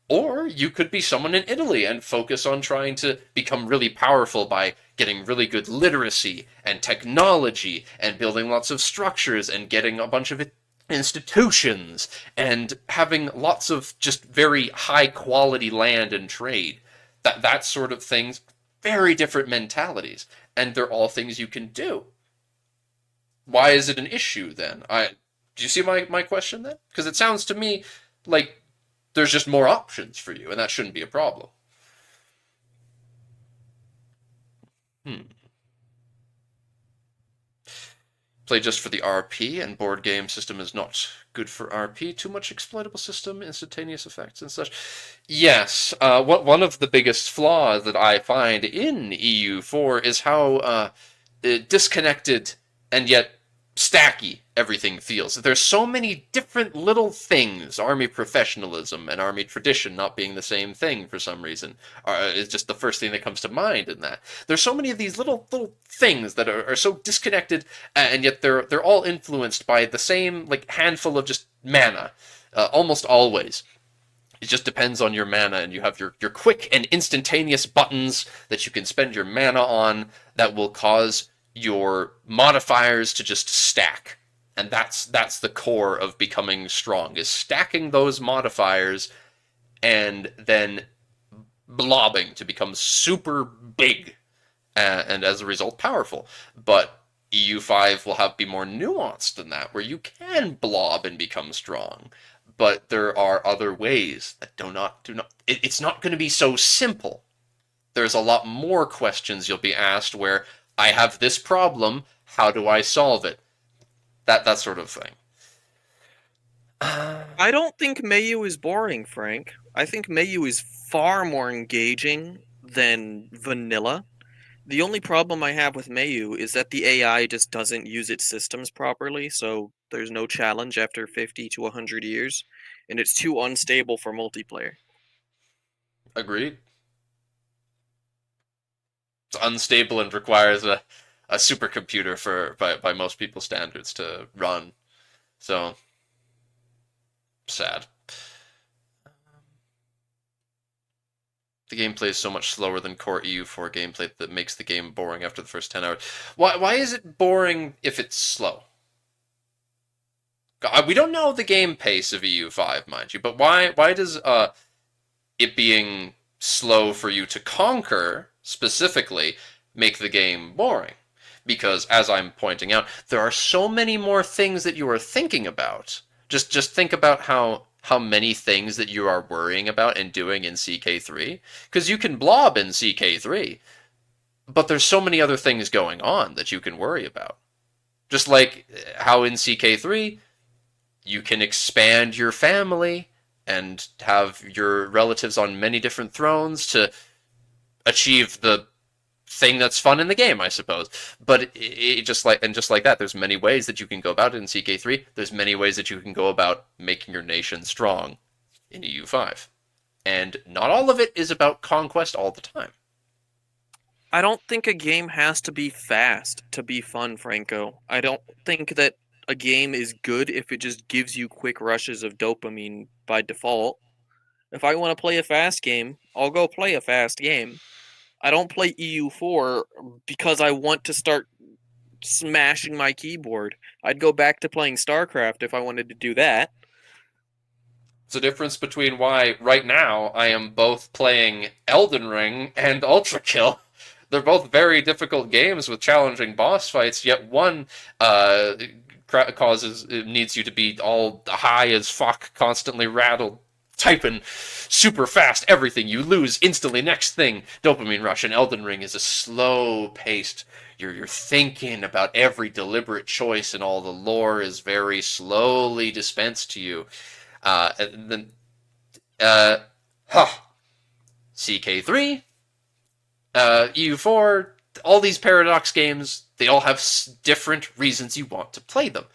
Or you could be someone in Italy and focus on trying to become really powerful by getting really good literacy and technology and building lots of structures and getting a bunch of institutions and having lots of just very high quality land and trade. That sort of things, very different mentalities, and they're all things you can do. Why is it an issue then? Do you see my question then? Because it sounds to me like there's just more options for you, and that shouldn't be a problem. Play just for the RP, and board game system is not good for RP. Too much exploitable system, instantaneous effects and such. Yes, one of the biggest flaws that I find in EU4 is how disconnected and yet stacky everything feels. There's so many different little things. Army professionalism and army tradition not being the same thing for some reason is just the first thing that comes to mind in that. There's so many of these little things that are so disconnected, and yet they're all influenced by the same like handful of just mana, almost always. It just depends on your mana, and you have your quick and instantaneous buttons that you can spend your mana on that will cause your modifiers to just stack. And that's the core of becoming strong, is stacking those modifiers and then blobbing to become super big and as a result powerful. But EU5 will be more nuanced than that, where you can blob and become strong. But there are other ways that do not. It's not going to be so simple. There's a lot more questions you'll be asked where, I have this problem, how do I solve it? That sort of thing. I don't think Mayu is boring, Frank. I think Mayu is far more engaging than vanilla. The only problem I have with Mayu is that the AI just doesn't use its systems properly, so there's no challenge after 50 to 100 years, and it's too unstable for multiplayer. Agreed. It's unstable and requires a supercomputer by most people's standards to run. So sad. The gameplay is so much slower than core EU4 gameplay that makes the game boring after the first 10 hours. Why is it boring if it's slow? We don't know the game pace of EU5, mind you, but why does it being slow for you to conquer specifically make the game boring? Because, as I'm pointing out, there are so many more things that you are thinking about. Just think about how many things that you are worrying about and doing in CK3. Because you can blob in CK3, but there's so many other things going on that you can worry about. Just like how in CK3, you can expand your family and have your relatives on many different thrones to achieve the thing that's fun in the game, I suppose. But just like that, there's many ways that you can go about it in CK3. There's many ways that you can go about making your nation strong in EU5. And not all of it is about conquest all the time. I don't think a game has to be fast to be fun, Franco. I don't think that a game is good if it just gives you quick rushes of dopamine by default. If I want to play a fast game, I'll go play a fast game. I don't play EU4 because I want to start smashing my keyboard. I'd go back to playing StarCraft if I wanted to do that. It's a difference between why right now I am both playing Elden Ring and Ultra Kill. They're both very difficult games with challenging boss fights, yet one needs you to be all high as fuck, constantly rattled, typing super fast, everything. You lose instantly, next thing, dopamine rush. And Elden Ring is a slow-paced, you're thinking about every deliberate choice, and all the lore is very slowly dispensed to you. And then, CK3, EU4, all these Paradox games, they all have different reasons you want to play them.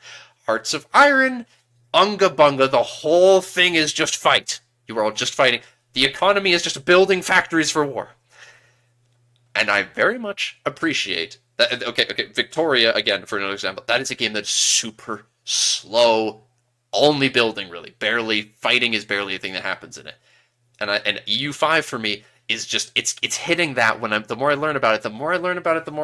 Hearts of Iron, Unga Bunga, the whole thing is just fight. You are all just fighting. The economy is just building factories for war. And I very much appreciate that. Okay, Victoria, again, for another example, that is a game that's super slow, only building, really. Barely, fighting is barely a thing that happens in it. And EU5 for me is just, it's hitting that the more I learn about it, the more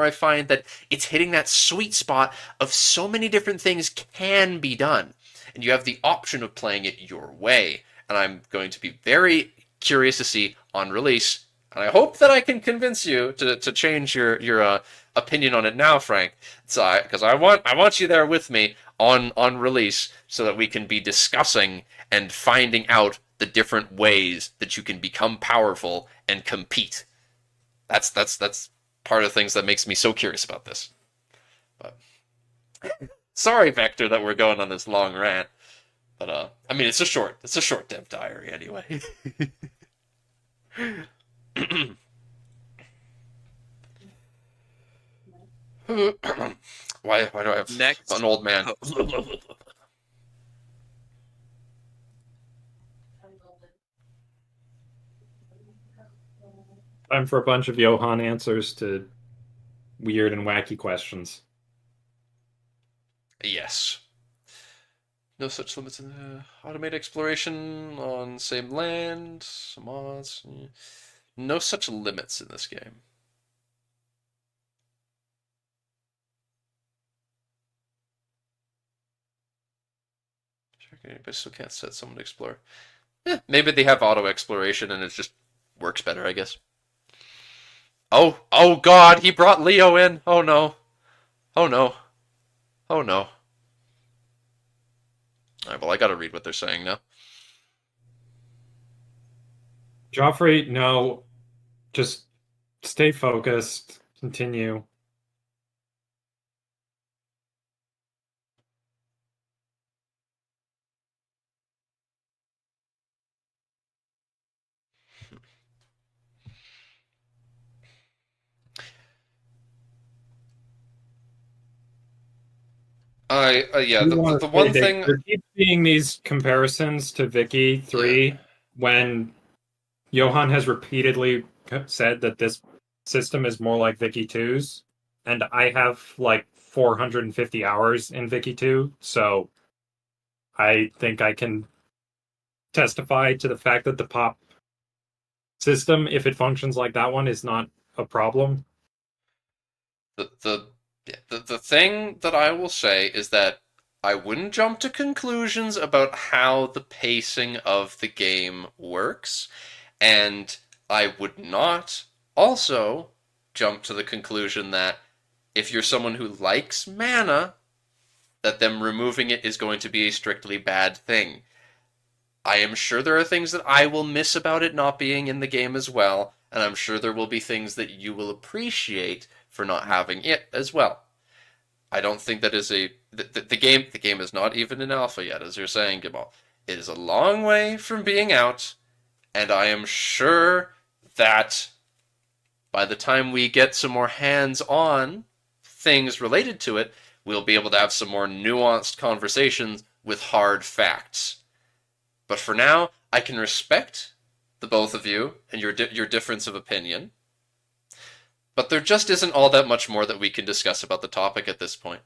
I find that it's hitting that sweet spot of so many different things can be done. And you have the option of playing it your way. And I'm going to be very curious to see on release, and I hope that I can convince you to change your opinion on it now, Frank. Because I want you there with me on release, so that we can be discussing and finding out the different ways that you can become powerful and compete. That's part of the things that makes me so curious about this. But sorry, Vector, that we're going on this long rant. But I mean, it's a short dev diary anyway. Why do I have Next. an old man? Time for a bunch of Johan answers to weird and wacky questions. Yes. No such limits in the automated exploration on same land. Mods. No such limits in this game. But still can't set someone to explore. Maybe they have auto exploration and it just works better, I guess. Oh God, he brought Leo in. Oh no. Oh no. Oh no. Alright, well, I gotta read what they're saying now. Joffrey, no. Just stay focused. Continue. Yeah, the one thing... There keeps being these comparisons to Vicky 3 when Johan has repeatedly said that this system is more like Vicky 2's, and I have like 450 hours in Vicky 2, so I think I can testify to the fact that the pop system, if it functions like that one, is not a problem. The thing that I will say is that I wouldn't jump to conclusions about how the pacing of the game works, and I would not also jump to the conclusion that if you're someone who likes mana, that them removing it is going to be a strictly bad thing. I am sure there are things that I will miss about it not being in the game as well, and I'm sure there will be things that you will appreciate for not having it as well. I don't think that is the game is not even in alpha yet, as you're saying, Gimal. It is a long way from being out, and I am sure that by the time we get some more hands-on things related to it, we'll be able to have some more nuanced conversations with hard facts. But for now, I can respect the both of you and your difference of opinion. But there just isn't all that much more that we can discuss about the topic at this point.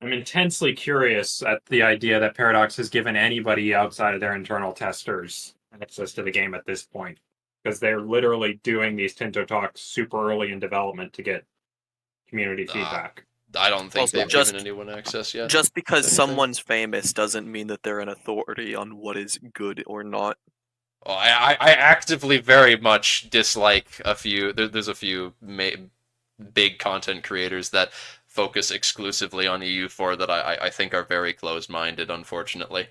I'm intensely curious at the idea that Paradox has given anybody outside of their internal testers access to the game at this point, because they're literally doing these Tinto talks super early in development to get community feedback. I don't think Also, they've just- given anyone access yet. Just because Anything? someone's famous doesn't mean that they're an authority on what is good or not. Well, I actively very much dislike a few. There's a few big content creators that focus exclusively on EU4 that I think are very closed-minded, unfortunately.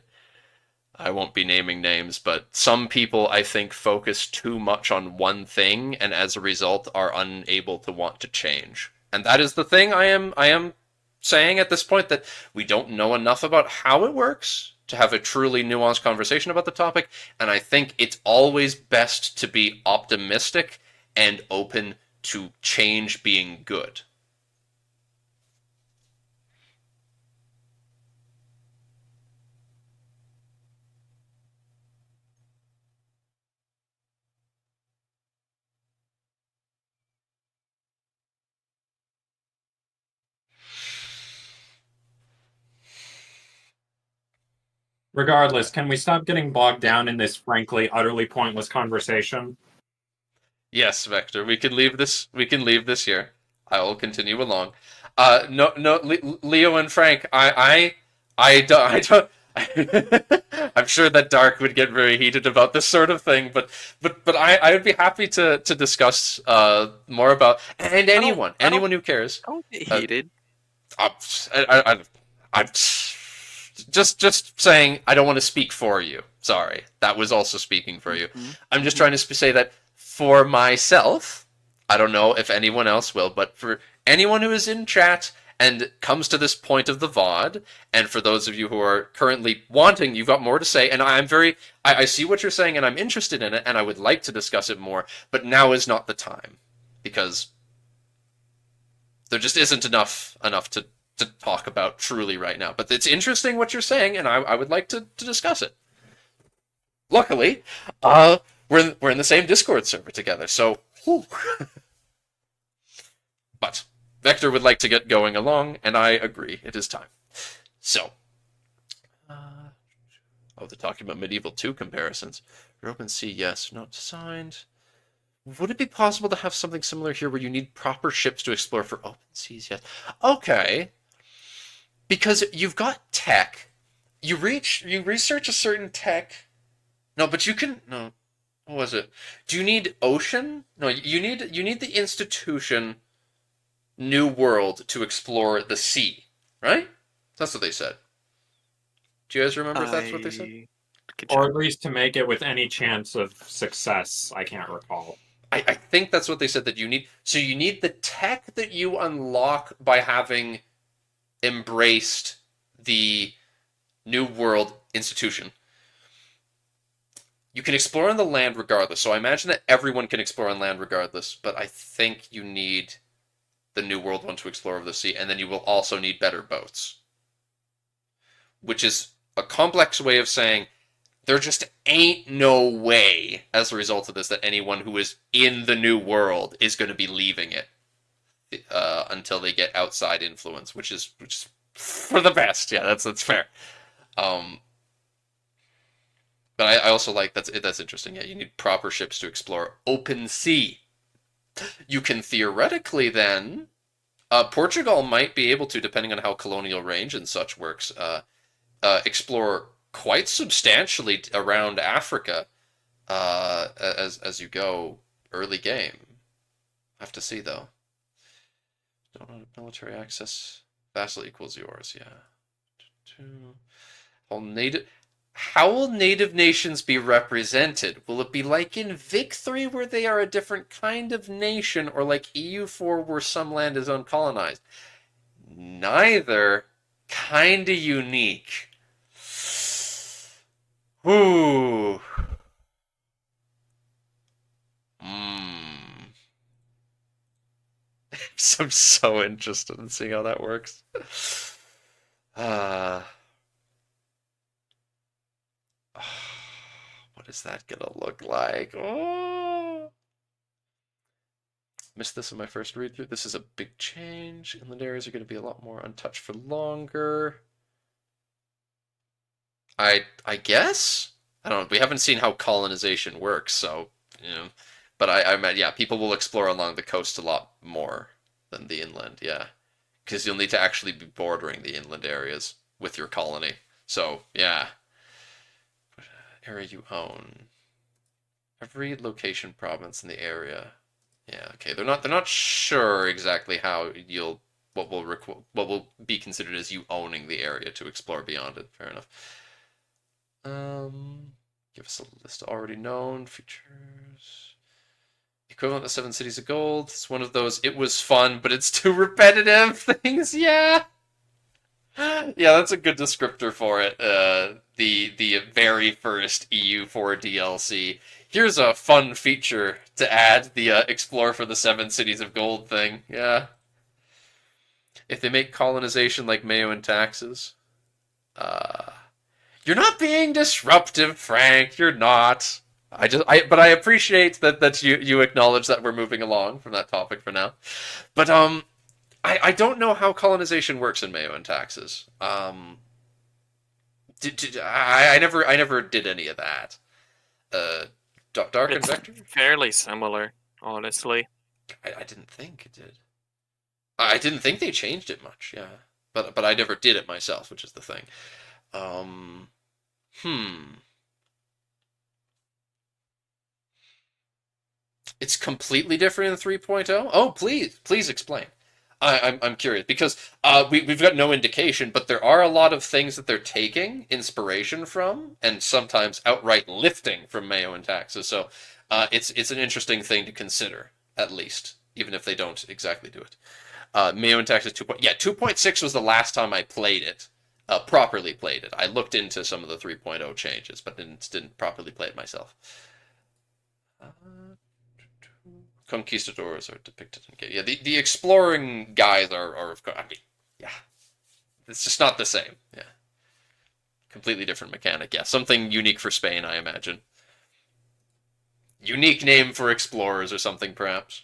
I won't be naming names, but some people I think focus too much on one thing and as a result are unable to want to change. And that is the thing I am saying at this point, that we don't know enough about how it works to have a truly nuanced conversation about the topic, and I think it's always best to be optimistic and open to change being good. Regardless, can we stop getting bogged down in this frankly utterly pointless conversation? Yes, Vector, we can leave this. We can leave this here. I will continue along. No, Leo and Frank, I don't. I'm sure that Dark would get very heated about this sort of thing, but I would be happy to discuss more about, and anyone who cares. Don't get heated. I'm just saying I don't want to speak for you. Sorry, that was also speaking for you. I'm just trying to say that for myself, I don't know if anyone else will, but for anyone who is in chat and comes to this point of the VOD, and for those of you who are currently wanting, you've got more to say, and I see what you're saying, and I'm interested in it, and I would like to discuss it more, but now is not the time, because there just isn't enough to talk about truly right now. But it's interesting what you're saying, and I would like to discuss it. Luckily, we're in the same Discord server together, so whew. But Vector would like to get going along, and I agree. It is time. So, they're talking about Medieval 2 comparisons. For OpenSea, yes, not designed. Would it be possible to have something similar here where you need proper ships to explore for open seas? Yes. Okay. Because you've got tech. You research a certain tech. No, but you can... No. What was it? Do you need ocean? No, you need the institution New World to explore the sea, right? That's what they said. Do you guys remember if that's what they said? Or at least to make it with any chance of success, I can't recall. I think that's what they said that you need. So you need the tech that you unlock by having embraced the New World institution. You can explore on the land regardless. So I imagine that everyone can explore on land regardless, but I think you need the New World one to explore over the sea, and then you will also need better boats. Which is a complex way of saying there just ain't no way, as a result of this, that anyone who is in the New World is going to be leaving it until they get outside influence, which is for the best. Yeah, that's fair. But I also like that's interesting. Yeah, you need proper ships to explore open sea. You can theoretically then, Portugal might be able to, depending on how colonial range and such works, explore quite substantially around Africa as you go early game. I have to see though. Don't have military access. Vassal equals yours, yeah. How will native nations be represented? Will it be like in Vic 3 where they are a different kind of nation, or like EU4 where some land is uncolonized? Neither. Kinda unique. Ooh. I'm so interested in seeing how that works. What is that gonna look like? Oh. Missed this in my first read through. This is a big change. Inland areas are going to be a lot more untouched for longer. I guess? I don't know. We haven't seen how colonization works, so, you know. But I meant, yeah, people will explore along the coast a lot more than the inland, yeah. Because you'll need to actually be bordering the inland areas with your colony. So, yeah. Area you own. Every location province in the area. Yeah, okay. They're not sure exactly how what will be considered as you owning the area to explore beyond it. Fair enough. Give us a list of already known features. Equivalent to 7 Cities of Gold. It's one of those it was fun, but it's too repetitive things. Yeah. Yeah, that's a good descriptor for it. The very first EU4 DLC. Here's a fun feature to add, the Explore for the 7 Cities of Gold thing. Yeah. If they make colonization like Mayo and taxes. You're not being disruptive, Frank. You're not. But I appreciate that you acknowledge that we're moving along from that topic for now. But I don't know how colonization works in Mayo and taxes. I never did any of that. Dark and Vector? Fairly similar, honestly. I didn't think it did. I didn't think they changed it much, yeah. But I never did it myself, which is the thing. It's completely different in 3.0? Oh, please explain. I'm curious because we've got no indication, but there are a lot of things that they're taking inspiration from, and sometimes outright lifting from Mayo and taxes. So it's an interesting thing to consider, at least, even if they don't exactly do it. Mayo and taxes 2.6 was the last time I played it, properly played it. I looked into some of the 3.0 changes, but didn't properly play it myself. Conquistadors are depicted in game. Yeah, the exploring guys are of course. I mean, yeah, it's just not the same. Yeah, completely different mechanic. Yeah, something unique for Spain, I imagine. Unique name for explorers or something, perhaps.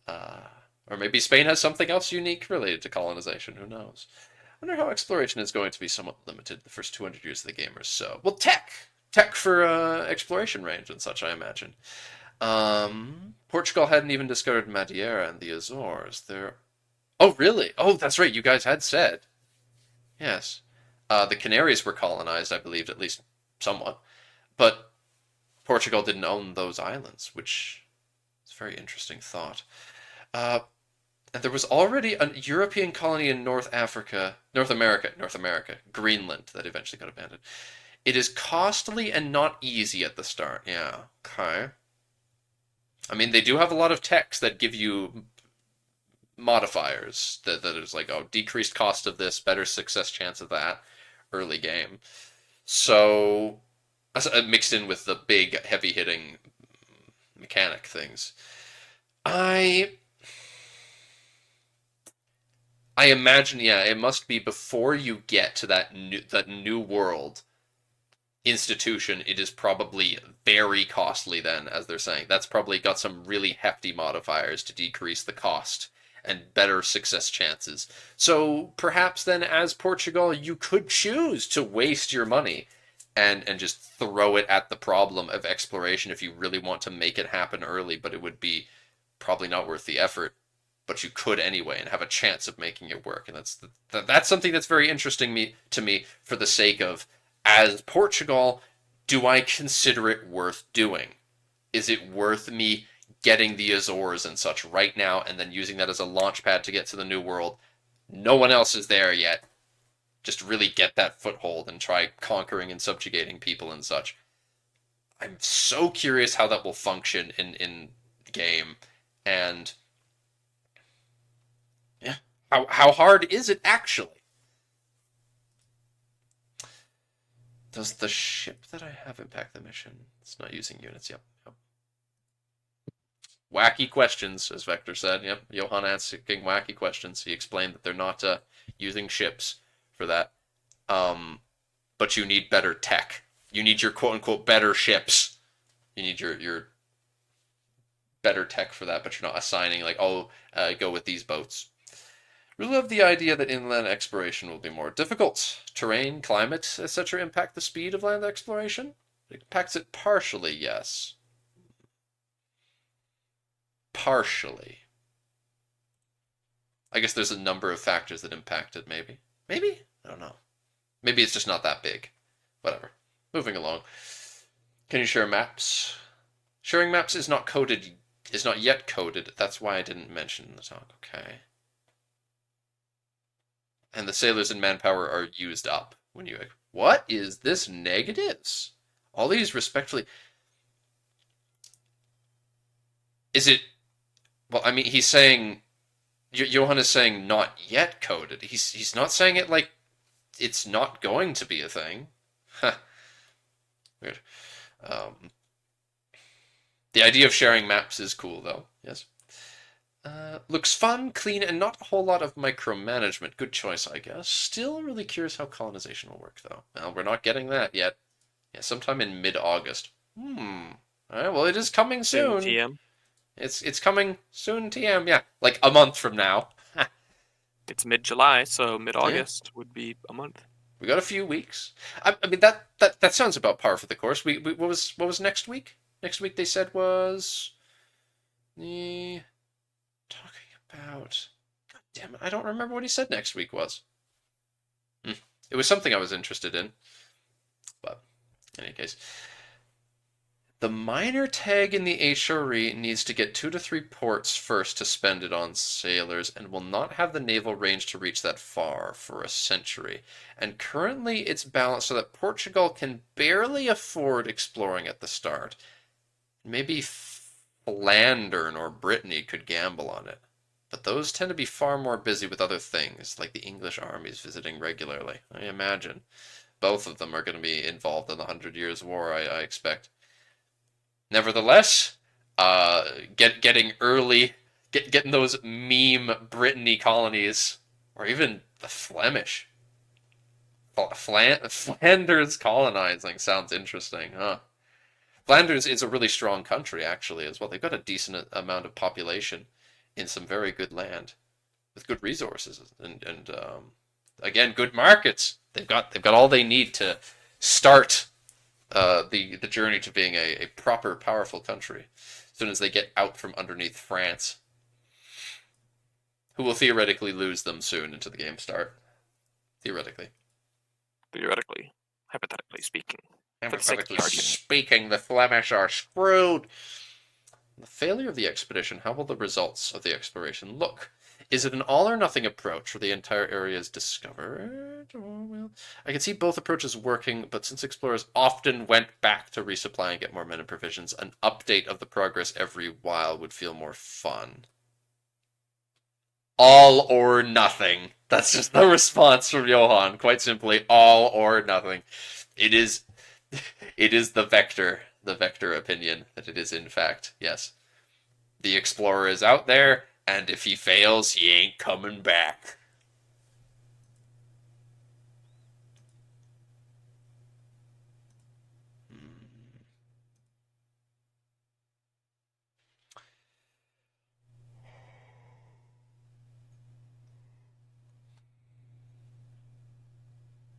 Or maybe Spain has something else unique related to colonization. Who knows? I wonder how exploration is going to be somewhat limited the first 200 years of the game or so. Well, tech for exploration range and such, I imagine. Portugal hadn't even discovered Madeira and the Azores. Oh, really? Oh, that's right. You guys had said. Yes. The Canaries were colonized, I believed, at least somewhat. But Portugal didn't own those islands, which is a very interesting thought. And there was already a European colony in North America, Greenland, that eventually got abandoned. It is costly and not easy at the start. Yeah. Okay. I mean, they do have a lot of techs that give you modifiers that is like, oh, decreased cost of this, better success chance of that, early game. So, mixed in with the big, heavy-hitting mechanic things. I imagine, yeah, it must be before you get to that new world institution, it is probably very costly then, as they're saying. That's probably got some really hefty modifiers to decrease the cost and better success chances. So perhaps then, as Portugal, you could choose to waste your money and just throw it at the problem of exploration if you really want to make it happen early, but it would be probably not worth the effort. But you could anyway and have a chance of making it work. And that's something that's very interesting to me for the sake of, as Portugal, do I consider it worth doing? Is it worth me getting the Azores and such right now and then using that as a launch pad to get to the New World? No one else is there yet. Just really get that foothold and try conquering and subjugating people and such. I'm so curious how that will function in the game. And yeah, how hard is it actually? Does the ship that I have impact the mission? It's not using units. Yep. Wacky questions, as Vector said. Yep. Johan asking wacky questions. He explained that they're not using ships for that. But you need better tech. You need your quote-unquote better ships. You need your better tech for that, but you're not assigning like, oh, go with these boats. Really love the idea that inland exploration will be more difficult. Terrain, climate, etc. impact the speed of land exploration? It impacts it partially, yes. Partially. I guess there's a number of factors that impact it, maybe. Maybe? I don't know. Maybe it's just not that big. Whatever. Moving along. Can you share maps? Sharing maps is not coded, is not yet coded. That's why I didn't mention the talk. Okay. And the sailors and manpower are used up when you. What is this negatives? All these respectfully. Is it? Well, I mean, he's saying. Johan is saying not yet coded. He's not saying it like it's not going to be a thing. Huh. Weird. The idea of sharing maps is cool, though. Yes. Looks fun, clean, and not a whole lot of micromanagement. Good choice, I guess. Still really curious how colonization will work, though. Well, we're not getting that yet. Yeah, sometime in mid-August. All right, well, it is coming soon. TM. It's coming soon, TM. Yeah, like a month from now. It's mid-July, so mid-August would be a month. We got a few weeks. I mean, that sounds about par for the course. We what was next week? Next week they said was the talking about. God damn it! I don't remember what he said next week was. It was something I was interested in, but in any case, the minor tag in the HRE needs to get 2 to 3 ports first to spend it on sailors, and will not have the naval range to reach that far for a century. And currently it's balanced so that Portugal can barely afford exploring at the start. Maybe Flandern or Brittany could gamble on it. But those tend to be far more busy with other things, like the English armies visiting regularly. I imagine. Both of them are going to be involved in the 100 Years' War, I expect. Nevertheless, getting those meme Brittany colonies, or even the Flemish. Flanders colonizing sounds interesting, huh? Flanders is a really strong country, actually, as well. They've got a decent amount of population in some very good land, with good resources, and again, good markets. They've got all they need to start the journey to being a proper, powerful country as soon as they get out from underneath France, who will theoretically lose them soon into the game start. Theoretically, hypothetically speaking. Hypothetically speaking, the Flemish are screwed. The failure of the expedition, how will the results of the exploration look? Is it an all-or-nothing approach where the entire area is discovered? Well, I can see both approaches working, but since explorers often went back to resupply and get more men and provisions, an update of the progress every while would feel more fun. All or nothing. That's just the response from Johan. Quite simply, all or nothing. It is the vector opinion that it is in fact, yes. The explorer is out there, and if he fails, he ain't coming back.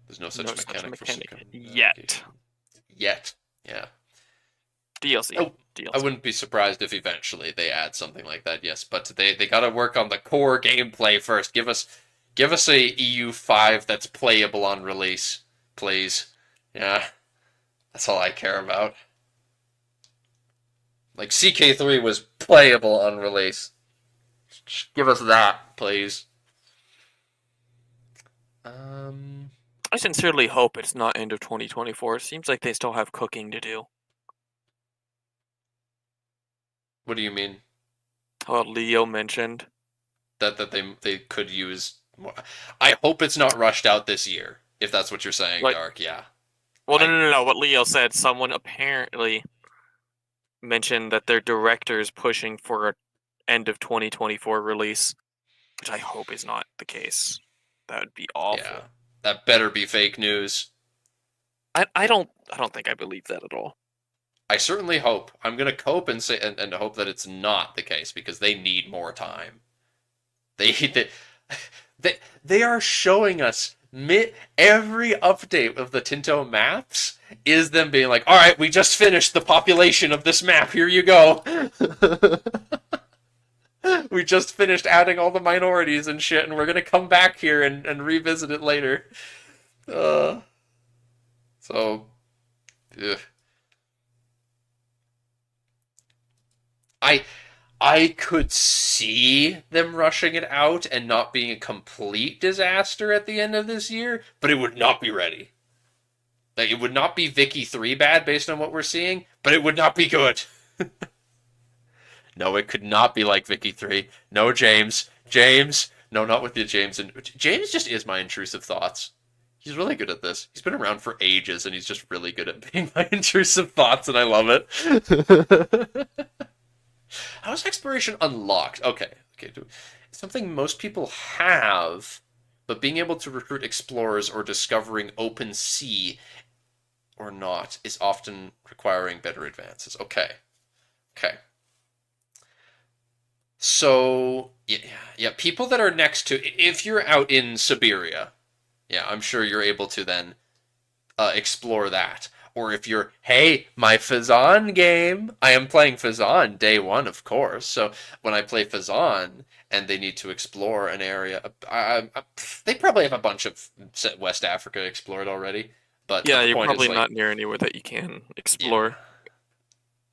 There's no such mechanic for yet. Yet, yeah. DLC. I wouldn't be surprised if eventually they add something like that, yes, but they gotta work on the core gameplay first. Give us a EU5 that's playable on release, please. Yeah, that's all I care about. Like, CK3 was playable on release. Just give us that, please. I sincerely hope it's not end of 2024. It seems like they still have cooking to do. What do you mean? Well, Leo mentioned that they could use more. I hope it's not rushed out this year, if that's what you're saying, like, Dark. Yeah. Well, no. What Leo said, someone apparently mentioned that their director's pushing for an end of 2024 release, which I hope is not the case. That would be awful. Yeah, that better be fake news. I don't think I believe that at all. I certainly hope. I'm gonna cope and say and hope that it's not the case because they need more time. They they are showing us every update of the Tinto maps is them being like, all right, we just finished the population of this map. Here you go. We just finished adding all the minorities and shit, and we're gonna come back here and revisit it later. So, ugh. I could see them rushing it out and not being a complete disaster at the end of this year, but it would not be ready. Like, it would not be Vicky 3 bad based on what we're seeing, but it would not be good. No, it could not be like Vicky 3. No, James. James. No, not with you, James. And James just is my intrusive thoughts. He's really good at this. He's been around for ages, and he's just really good at being my intrusive thoughts, and I love it. How is exploration unlocked? Okay. Something most people have, but being able to recruit explorers or discovering open sea or not is often requiring better advances. Okay. So, yeah, people that are next to, if you're out in Siberia, yeah, I'm sure you're able to then explore that. Or if you're, hey, my Fazan game, I am playing Fazan day one, of course. So when I play Fazan and they need to explore an area, they probably have a bunch of West Africa explored already. But Yeah, the you're point probably is, like, not near anywhere that you can explore. yeah.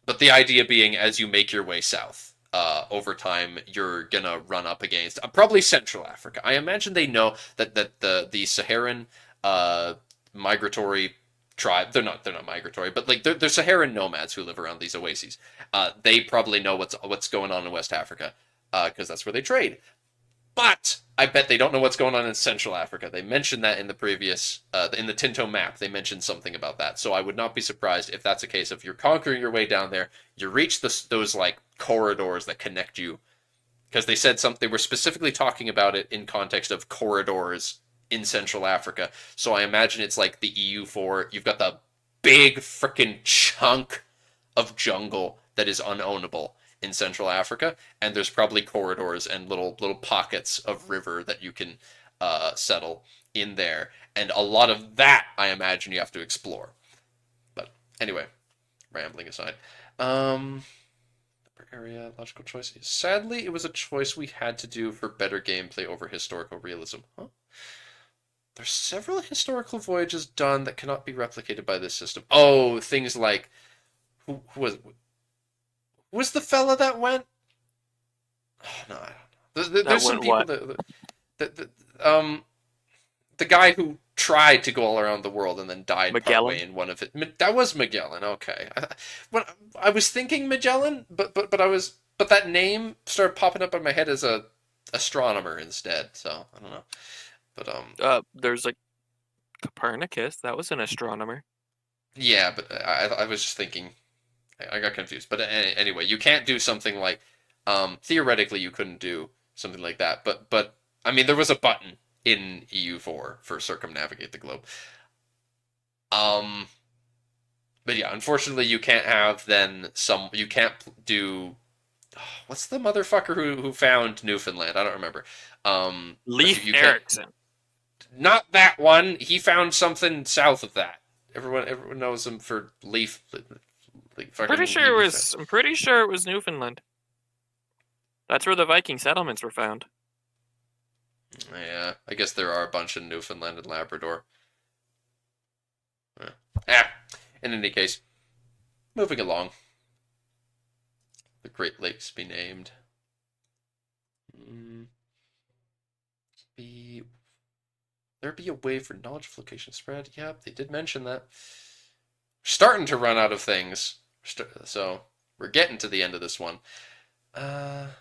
But the idea being, as you make your way south, over time, you're gonna run up against probably Central Africa. I imagine they know that the Saharan migratory tribe, they're not migratory, but like they're Saharan nomads who live around these oases. They probably know what's going on in West Africa because that's where they trade. But I bet they don't know what's going on in Central Africa. They mentioned that in the previous, in the Tinto map, they mentioned something about that. So I would not be surprised if that's a case of you're conquering your way down there, you reach those like corridors that connect you, because they said something. They were specifically talking about it in context of corridors in Central Africa. So I imagine it's like the EU4. You've got the big freaking chunk of jungle that is unownable in Central Africa, and there's probably corridors and little pockets of river that you can settle in there, and a lot of that I imagine you have to explore. But anyway, rambling aside, area logical choice. Sadly, it was a choice we had to do for better gameplay over historical realism. Huh? There's several historical voyages done that cannot be replicated by this system. Oh, things like who was the fella that went? Oh, no, I don't know. There's some people the guy who tried to go all around the world and then died partway in one of it. That was Magellan. Okay, I was thinking Magellan, but that name started popping up in my head as a astronomer instead. So I don't know. But there's like Copernicus. That was an astronomer. Yeah, but I was just thinking. I got confused. But anyway, you can't do something like theoretically you couldn't do something like that. But I mean there was a button in EU4 for circumnavigate the globe. But yeah, unfortunately you can't have you can't do what's the motherfucker who found Newfoundland? I don't remember. Leif Erikson. Not that one. He found something south of that. Everyone knows him for Leaf. I'm pretty sure it was Newfoundland. That's where the Viking settlements were found. Yeah, I guess there are a bunch in Newfoundland and Labrador. Yeah. In any case, moving along. The Great Lakes be named. There be a way for knowledge of location spread. Yep, they did mention that. We're starting to run out of things. So, we're getting to the end of this one. Can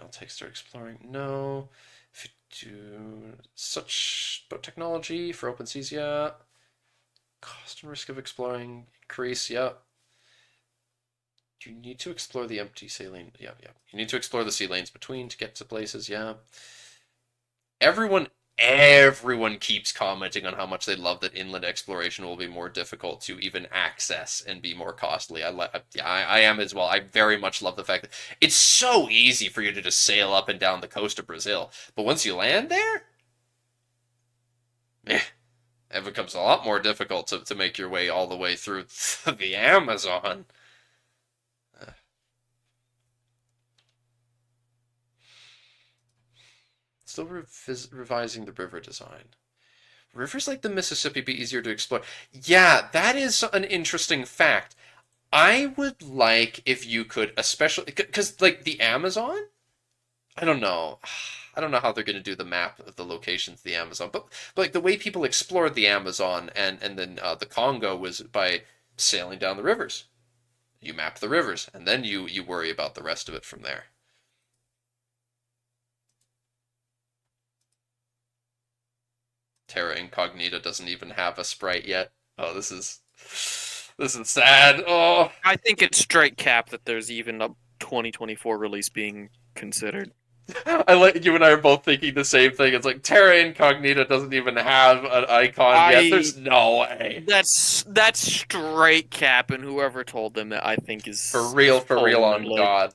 all take start exploring? No. If you do such about technology for open seas, yeah. Cost and risk of exploring increase, yeah. You need to explore the empty sea lane. Yeah. You need to explore the sea lanes between to get to places, yeah. Everyone everyone keeps commenting on how much they love that inland exploration will be more difficult to even access and be more costly. I am as well. I very much love the fact that it's so easy for you to just sail up and down the coast of Brazil. But once you land there, it becomes a lot more difficult to make your way all the way through the Amazon. Still revising the river design. Rivers like the Mississippi be easier to explore. Yeah, that is an interesting fact. I would like if you could, especially because like the Amazon, I don't know. I don't know how they're going to do the map of the locations of the Amazon, but like the way people explored the Amazon and then the Congo was by sailing down the rivers. You map the rivers, and then you worry about the rest of it from there. Terra Incognita doesn't even have a sprite yet. Oh, this is sad. Oh, I think it's straight cap that there's even a 2024 release being considered. I like you and I are both thinking the same thing. It's like Terra Incognita doesn't even have an icon yet. There's no way. That's straight cap, and whoever told them that I think is For real on God.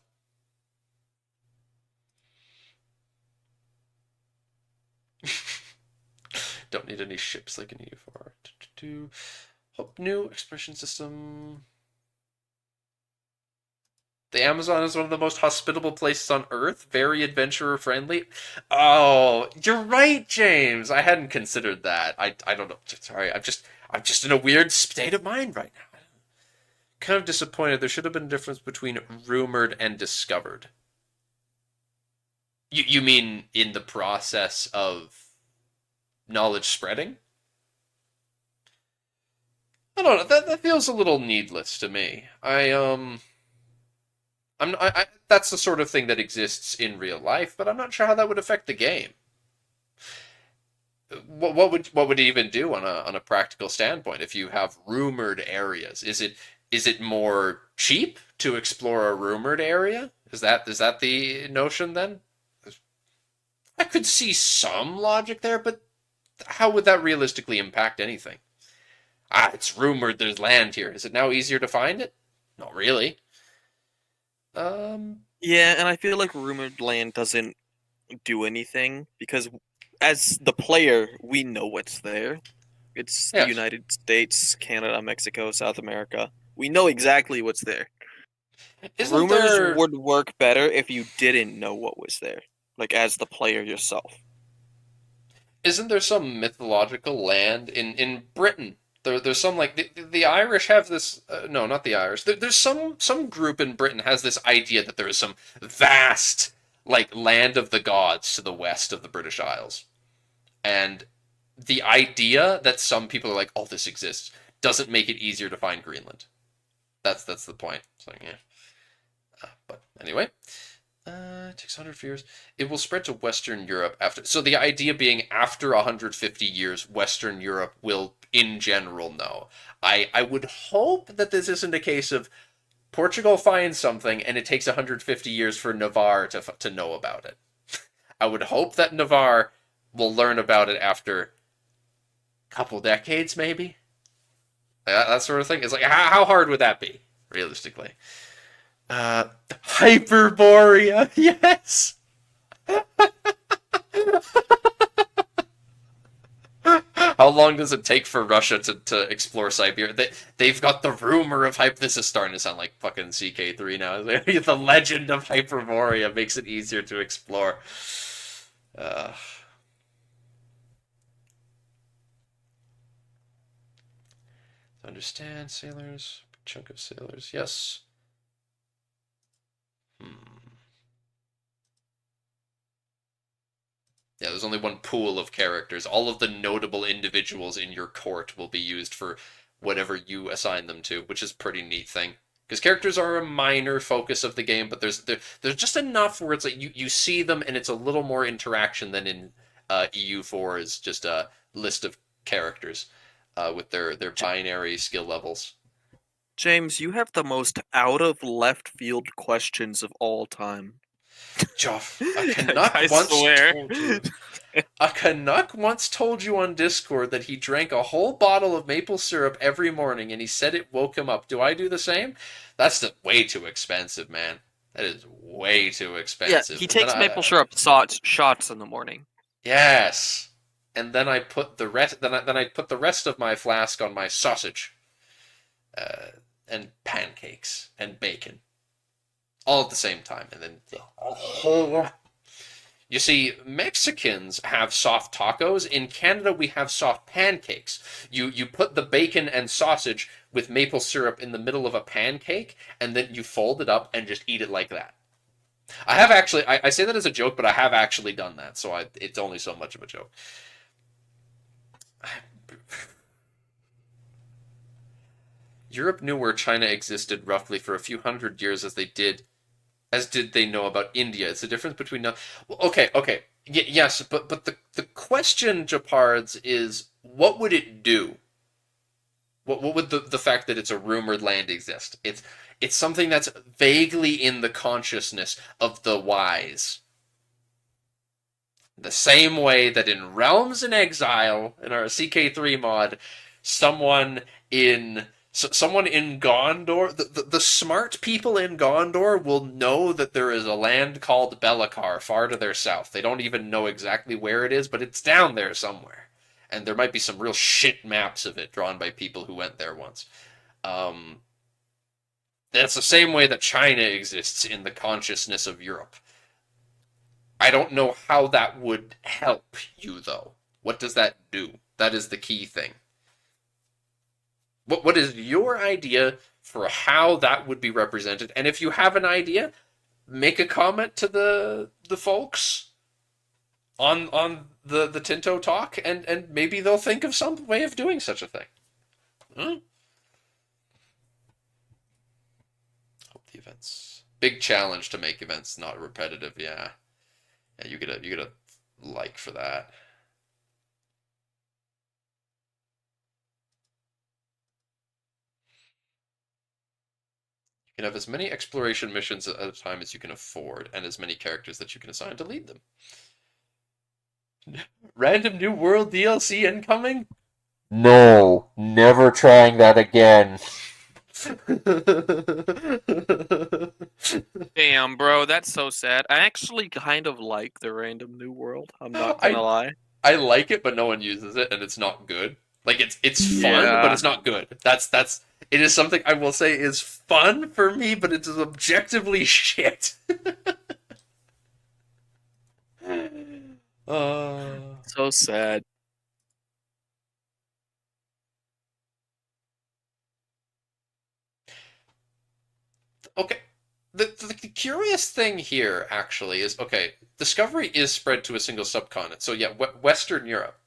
Don't need any ships like an EU4. Hope new expression system. The Amazon is one of the most hospitable places on Earth. Very adventurer friendly. Oh, you're right, James. I hadn't considered that. I don't know. Sorry, I'm just in a weird state of mind right now. Kind of disappointed. There should have been a difference between rumored and discovered. You mean in the process of knowledge spreading? I don't know. That feels a little needless to me. That's the sort of thing that exists in real life, but I'm not sure how that would affect the game. What would it even do on a practical standpoint if you have rumored areas? Is it more cheap to explore a rumored area? Is that the notion then? I could see some logic there, but how would that realistically impact anything? It's rumored there's land here. Is it now easier to find it? Not really. Yeah, and I feel like rumored land doesn't do anything because as the player, we know what's there. It's the United States, Canada, Mexico, South America. We know exactly what's there. Rumors would work better if you didn't know what was there, like as the player yourself. Isn't there some mythological land in Britain? There's some like the Irish have this. No, not the Irish. There's some group in Britain has this idea that there is some vast like land of the gods to the west of the British Isles, and the idea that some people are like, oh, this exists, doesn't make it easier to find Greenland. That's the point. So yeah. But anyway. It takes 100 years. It will spread to Western Europe after. So the idea being after 150 years, Western Europe will, in general, know. I would hope that this isn't a case of Portugal finds something and it takes 150 years for Navarre to know about it. I would hope that Navarre will learn about it after a couple decades, maybe. That sort of thing. It's like, how hard would that be, realistically? Hyperborea, yes. How long does it take for Russia to explore Siberia? They've got the rumor of This is starting to sound like fucking CK3 now. The legend of Hyperborea makes it easier to explore. Understand sailors, big chunk of sailors, yes. Yeah, there's only one pool of characters. All of the notable individuals in your court will be used for whatever you assign them to, which is a pretty neat thing. Because characters are a minor focus of the game, but there's just enough where it's like you see them and it's a little more interaction than in EU4 is just a list of characters with their binary skill levels. James, you have the most out of left field questions of all time. Joff, a Canuck I once swear. told you. A Canuck once told you on Discord that he drank a whole bottle of maple syrup every morning, and he said it woke him up. Do I do the same? That's way too expensive, man. That is way too Yeah, expensive. he And then takes maple syrup shots in the morning. yes, and then I put the rest. Then I put the rest of my flask on my sausage, and pancakes and bacon, all at the same time, and then. You see, Mexicans have soft tacos. In Canada, we have soft pancakes. You put the bacon and sausage with maple syrup in the middle of a pancake, and then you fold it up and just eat it like that. I have actually, I say that as a joke, but I have actually done that, so it's only so much of a joke. Europe knew where China existed roughly for a few hundred years as did they know about India. It's the difference between now. Okay. Yes, but the question, Japards, is what would it do? What would the fact that it's a rumored land exist? It's something that's vaguely in the consciousness of the wise. The same way that in Realms in Exile, in our CK3 mod, someone in Gondor, the smart people in Gondor will know that there is a land called Belikar far to their south. They don't even know exactly where it is, but it's down there somewhere. And there might be some real shit maps of it drawn by people who went there once. That's the same way that China exists in the consciousness of Europe. I don't know how that would help you, though. What does that do? That is the key thing. What is your idea for how that would be represented? And if you have an idea, make a comment to the folks on the Tinto Talk, and maybe they'll think of some way of doing such a thing. Hope the events. Big challenge to make events not repetitive, yeah. Yeah, you get a like for that. You can have as many exploration missions at a time as you can afford, and as many characters that you can assign to lead them. Random New World DLC incoming? No, never trying that again. Damn, bro, that's so sad. I actually kind of like the Random New World. I'm not gonna lie. I like it, but no one uses it, and it's not good. Like it's fun, Yeah. but it's not good. That's it is something I will say is fun for me, but it is objectively shit. So sad. Okay. The curious thing here, actually, is, okay, Discovery is spread to a single subcontinent. So, yeah, Western Europe.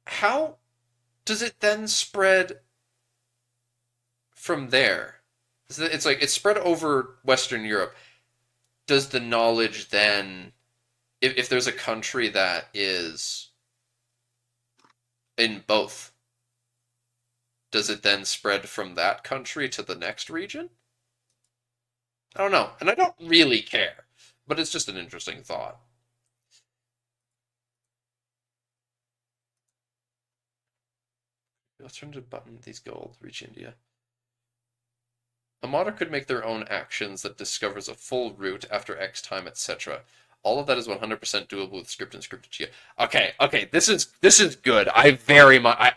How does it then spread from there? It's like, it's spread over Western Europe. Does the knowledge then, if there's a country that is in both, does it then spread from that country to the next region? I don't know, and I don't really care, but it's just an interesting thought. Alternative button, these gold, reach India. A modder could make their own actions that discovers a full route after X time, etc. All of that is 100% doable with script and scripted geo. Okay, this is good. I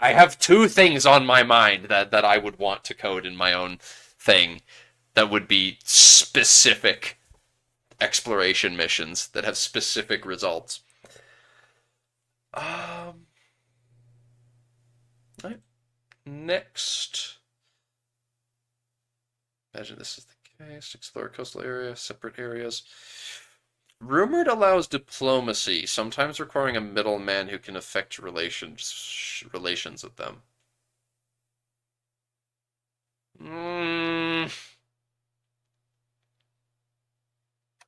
have two things on my mind that I would want to code in my own thing that would be specific exploration missions that have specific results. Right. Next. Imagine this is the case. Explore coastal area, separate areas. Rumored allows diplomacy, sometimes requiring a middleman who can affect relations with them.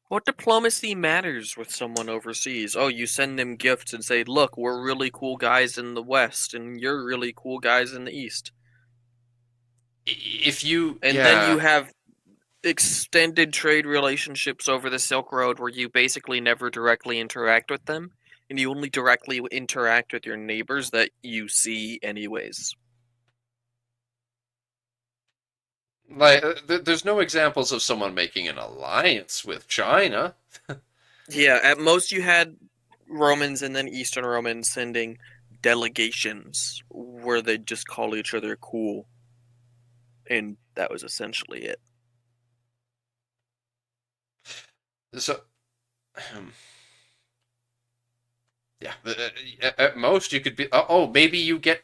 What diplomacy matters with someone overseas? Oh, you send them gifts and say, look, we're really cool guys in the West, and you're really cool guys in the East. If you... And yeah. then you have... extended trade relationships over the Silk Road where you basically never directly interact with them, and you only directly interact with your neighbors that you see anyways. Like, there's no examples of someone making an alliance with China. Yeah, at most you had Romans and then Eastern Romans sending delegations where they'd just call each other cool. And that was essentially it. So, yeah, at most you could be. Maybe you get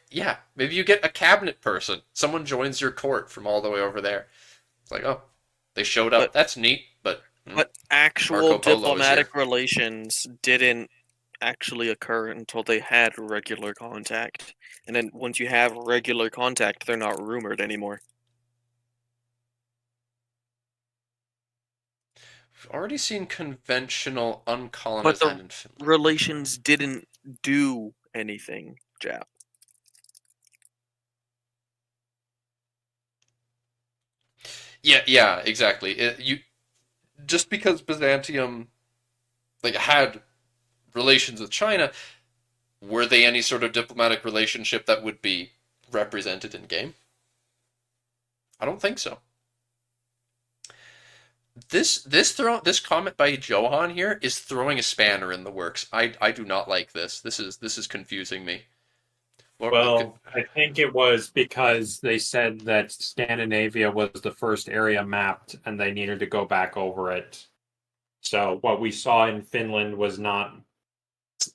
a cabinet person. Someone joins your court from all the way over there. It's like, oh, they showed up. That's neat, but actual Marco Polo is diplomatic here. relations didn't actually occur until they had regular contact. And then once you have regular contact, they're not rumored anymore. We've already seen conventional But uncolonized the land in Finland. relations didn't do anything, Jap. Yeah, exactly. You just because Byzantium had relations with China, were they any sort of diplomatic relationship that would be represented in game? I don't think so. This comment by Johan here is throwing a spanner in the works. I do not like this. This is confusing me. Well, I think it was because they said that Scandinavia was the first area mapped and they needed to go back over it. So what we saw in Finland was not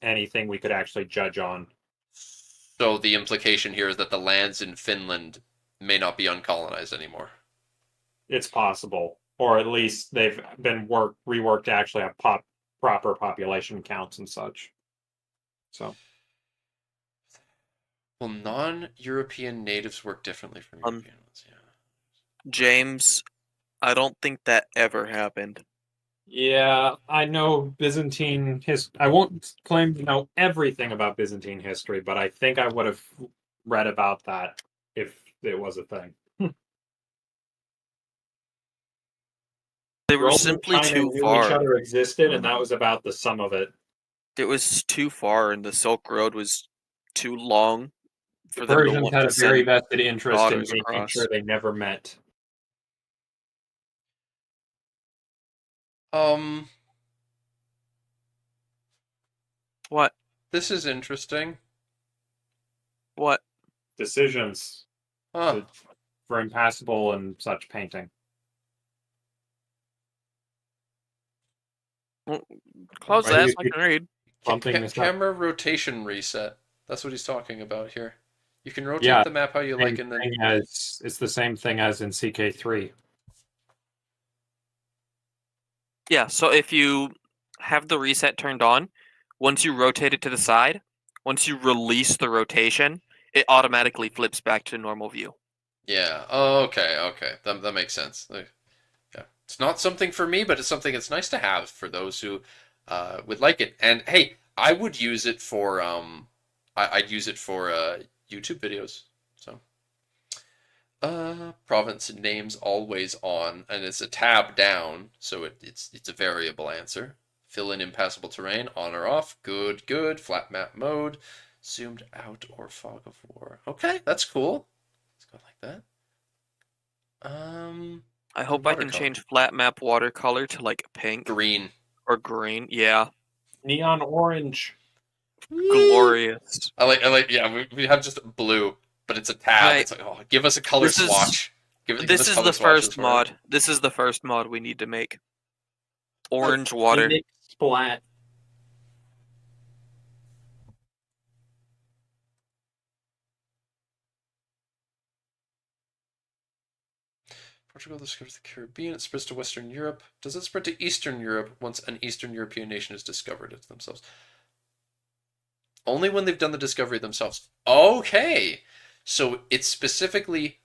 anything we could actually judge on. So the implication here is that the lands in Finland may not be uncolonized anymore. It's possible. Or at least they've been reworked to actually have proper population counts and such. So. Well, non-European natives work differently from European ones, yeah. James, I don't think that ever happened. Yeah, I know Byzantine history. I won't claim to know everything about Byzantine history, but I think I would have read about that if it was a thing. They were Rome and simply China too knew far. each other existed, and that was about the sum of it. It was too far, and the Silk Road was too long for The them to Persians want had to a very send vested interest in daughters making across. sure they never met. What? This is interesting. What? Decisions Huh. for impassable and such painting. Well, close Right, that you so I could- can read. Bumping this up. Camera rotation reset. That's what he's talking about here. You can rotate Yeah, the map how you Same like, and then thing as it's the same thing as in CK3. Yeah, so if you have the reset turned on, once you rotate it to the side, once you release the rotation, it automatically flips back to normal view. yeah. Oh, okay. That makes sense. Yeah, it's not something for me, but it's something that's nice to have for those who would like it. And hey, I would use it for I'd use it for YouTube videos. So province names always on, and it's a tab down, so it's a variable answer. Fill in impassable terrain, on or off. Good. Flat map mode, zoomed out or fog of war. Okay, that's cool. Let's go like that. I hope I can watercolor. change flat map watercolor to like pink Green. or green. Yeah, Neon orange. glorious. I like. Yeah, we have just blue, but it's a tab. Right. It's like, oh, give us a color This is- swatch. Give This us is color the swatches first for it. mod. This is the first mod we need to make. Orange water. Phoenix splat. Portugal discovers the Caribbean. It spreads to Western Europe. Does it spread to Eastern Europe once an Eastern European nation has discovered it themselves? Only when they've done the discovery themselves. Okay. So it's specifically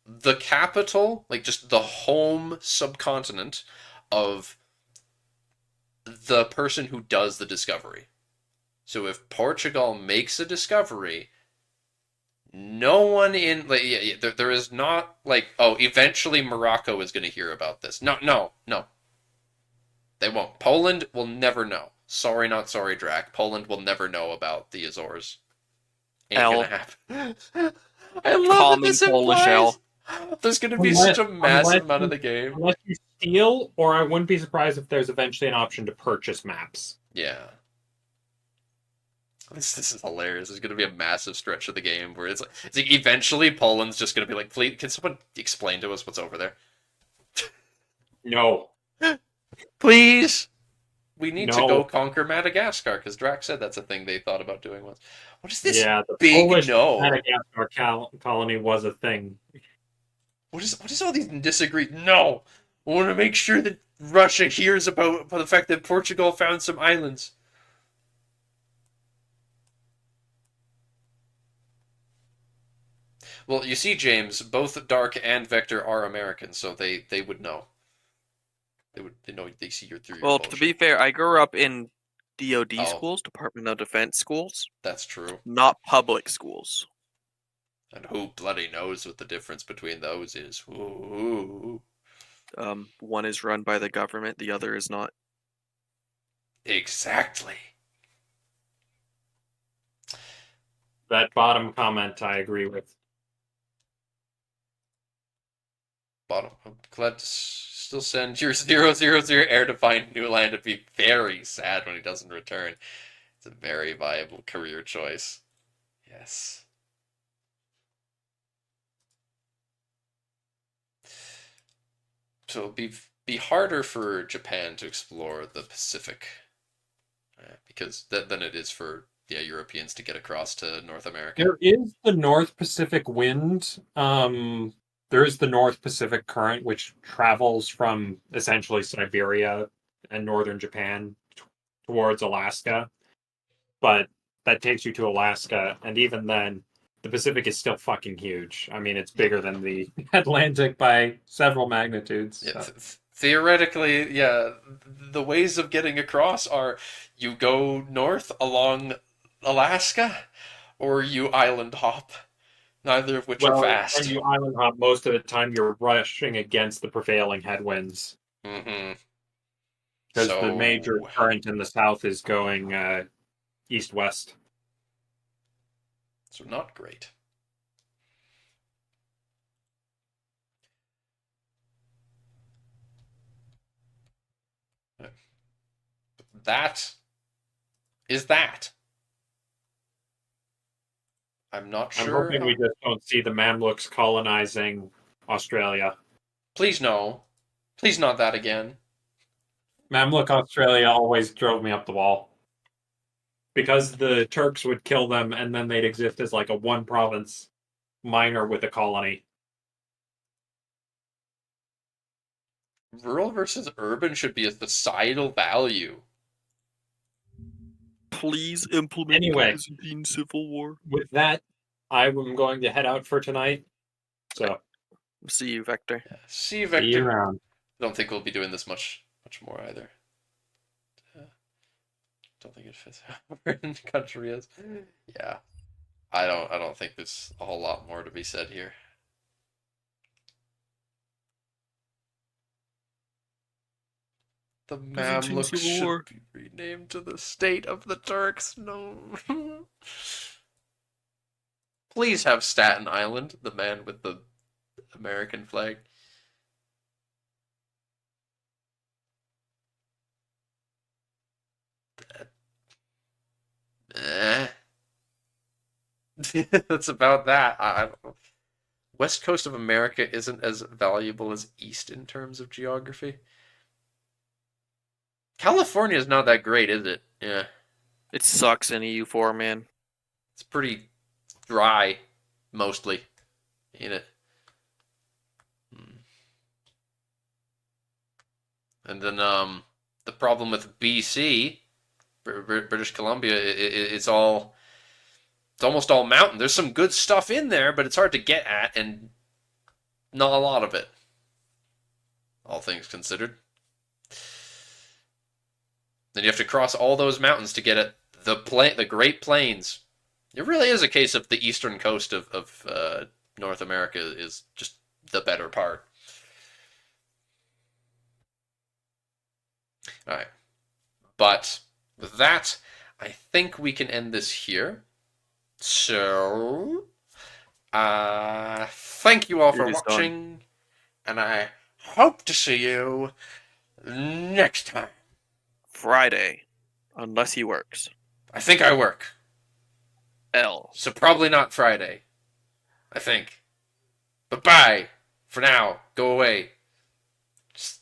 the capital, like just the home subcontinent of the person who does the discovery. So if Portugal makes a discovery, No one in like there is not like eventually Morocco is going to hear about this. No. They won't. Poland will never know. Sorry, not sorry, Drac. Poland will never know about the Azores. Ain't L. gonna happen. I love that Common this Polish implies L. there's gonna be such a massive amount of the game. Unless you steal, or I wouldn't be surprised if there's eventually an option to purchase maps. Yeah. This is hilarious. There's going to be a massive stretch of the game where it's like eventually Poland's just going to be like, please, can someone explain to us what's over there? No. Please! We need to No. go conquer Madagascar, because Drax said that's a thing they thought about doing once. What is this Yeah, the big Polish no? Madagascar colony was a thing. What is all these disagree? No! I want to make sure that Russia hears about the fact that Portugal found some islands. Well, you see, James, both Dark and Vector are American, so they would know. They know they see through your Well, bullshit. to be fair, I grew up in DoD Oh. schools, Department of Defense schools, That's true. not public schools. And who bloody knows what the difference between those is? Ooh. One is run by the government, the other is not. Exactly. That bottom comment I agree with. Bottom. I'm glad to still send your 000 heir to find new land and be very sad when he doesn't return. It's a very viable career choice. Yes. So it'll be harder for Japan to explore the Pacific because than it is for Europeans to get across to North America. There is the North Pacific wind. There is the North Pacific current, which travels from essentially Siberia and northern Japan towards Alaska. But that takes you to Alaska, and even then, the Pacific is still fucking huge. I mean, it's bigger than the Atlantic by several magnitudes. Yeah, So. theoretically, yeah, the ways of getting across are you go north along Alaska, or you island hop. Neither of which are fast. When you island hop, most of the time you're rushing against the prevailing headwinds. Mm-hmm. Because the major current in the south is going east-west. So not great. That is that. I'm not sure. I'm hoping we just don't see the Mamluks colonizing Australia. Please no. Please not that again. Mamluk Australia always drove me up the wall. Because the Turks would kill them and then they'd exist as like a one province minor with a colony. Rural versus urban should be a societal value. Please implement Anyway. Byzantine Civil War. With that, I'm going to head out for tonight. So, See you, Vector. Yeah. See you, Vector. see you around. I don't think we'll be doing this much more either. Don't think it fits where the country is. Yeah. I don't think there's a whole lot more to be said here. The Mamluk should be renamed to the State of the Turks. No. Please have Staten Island, the man with the American flag. That's about that. West coast of America isn't as valuable as East in terms of geography. California is not that great, is it? Yeah. It sucks in EU4, man. It's pretty dry, mostly, ain't it? And then the problem with BC, British Columbia, it's almost all mountain. There's some good stuff in there, but it's hard to get at, and not a lot of it. All things considered. Then you have to cross all those mountains to get at the Great Plains, It really is a case of the eastern coast of North America is just the better part. All right. But with that, I think we can end this here. So, thank you all for It is watching, and I hope to see you next time. Friday, unless he works. I think I work, L. so probably not Friday. I think. But bye for now. Go away. Just,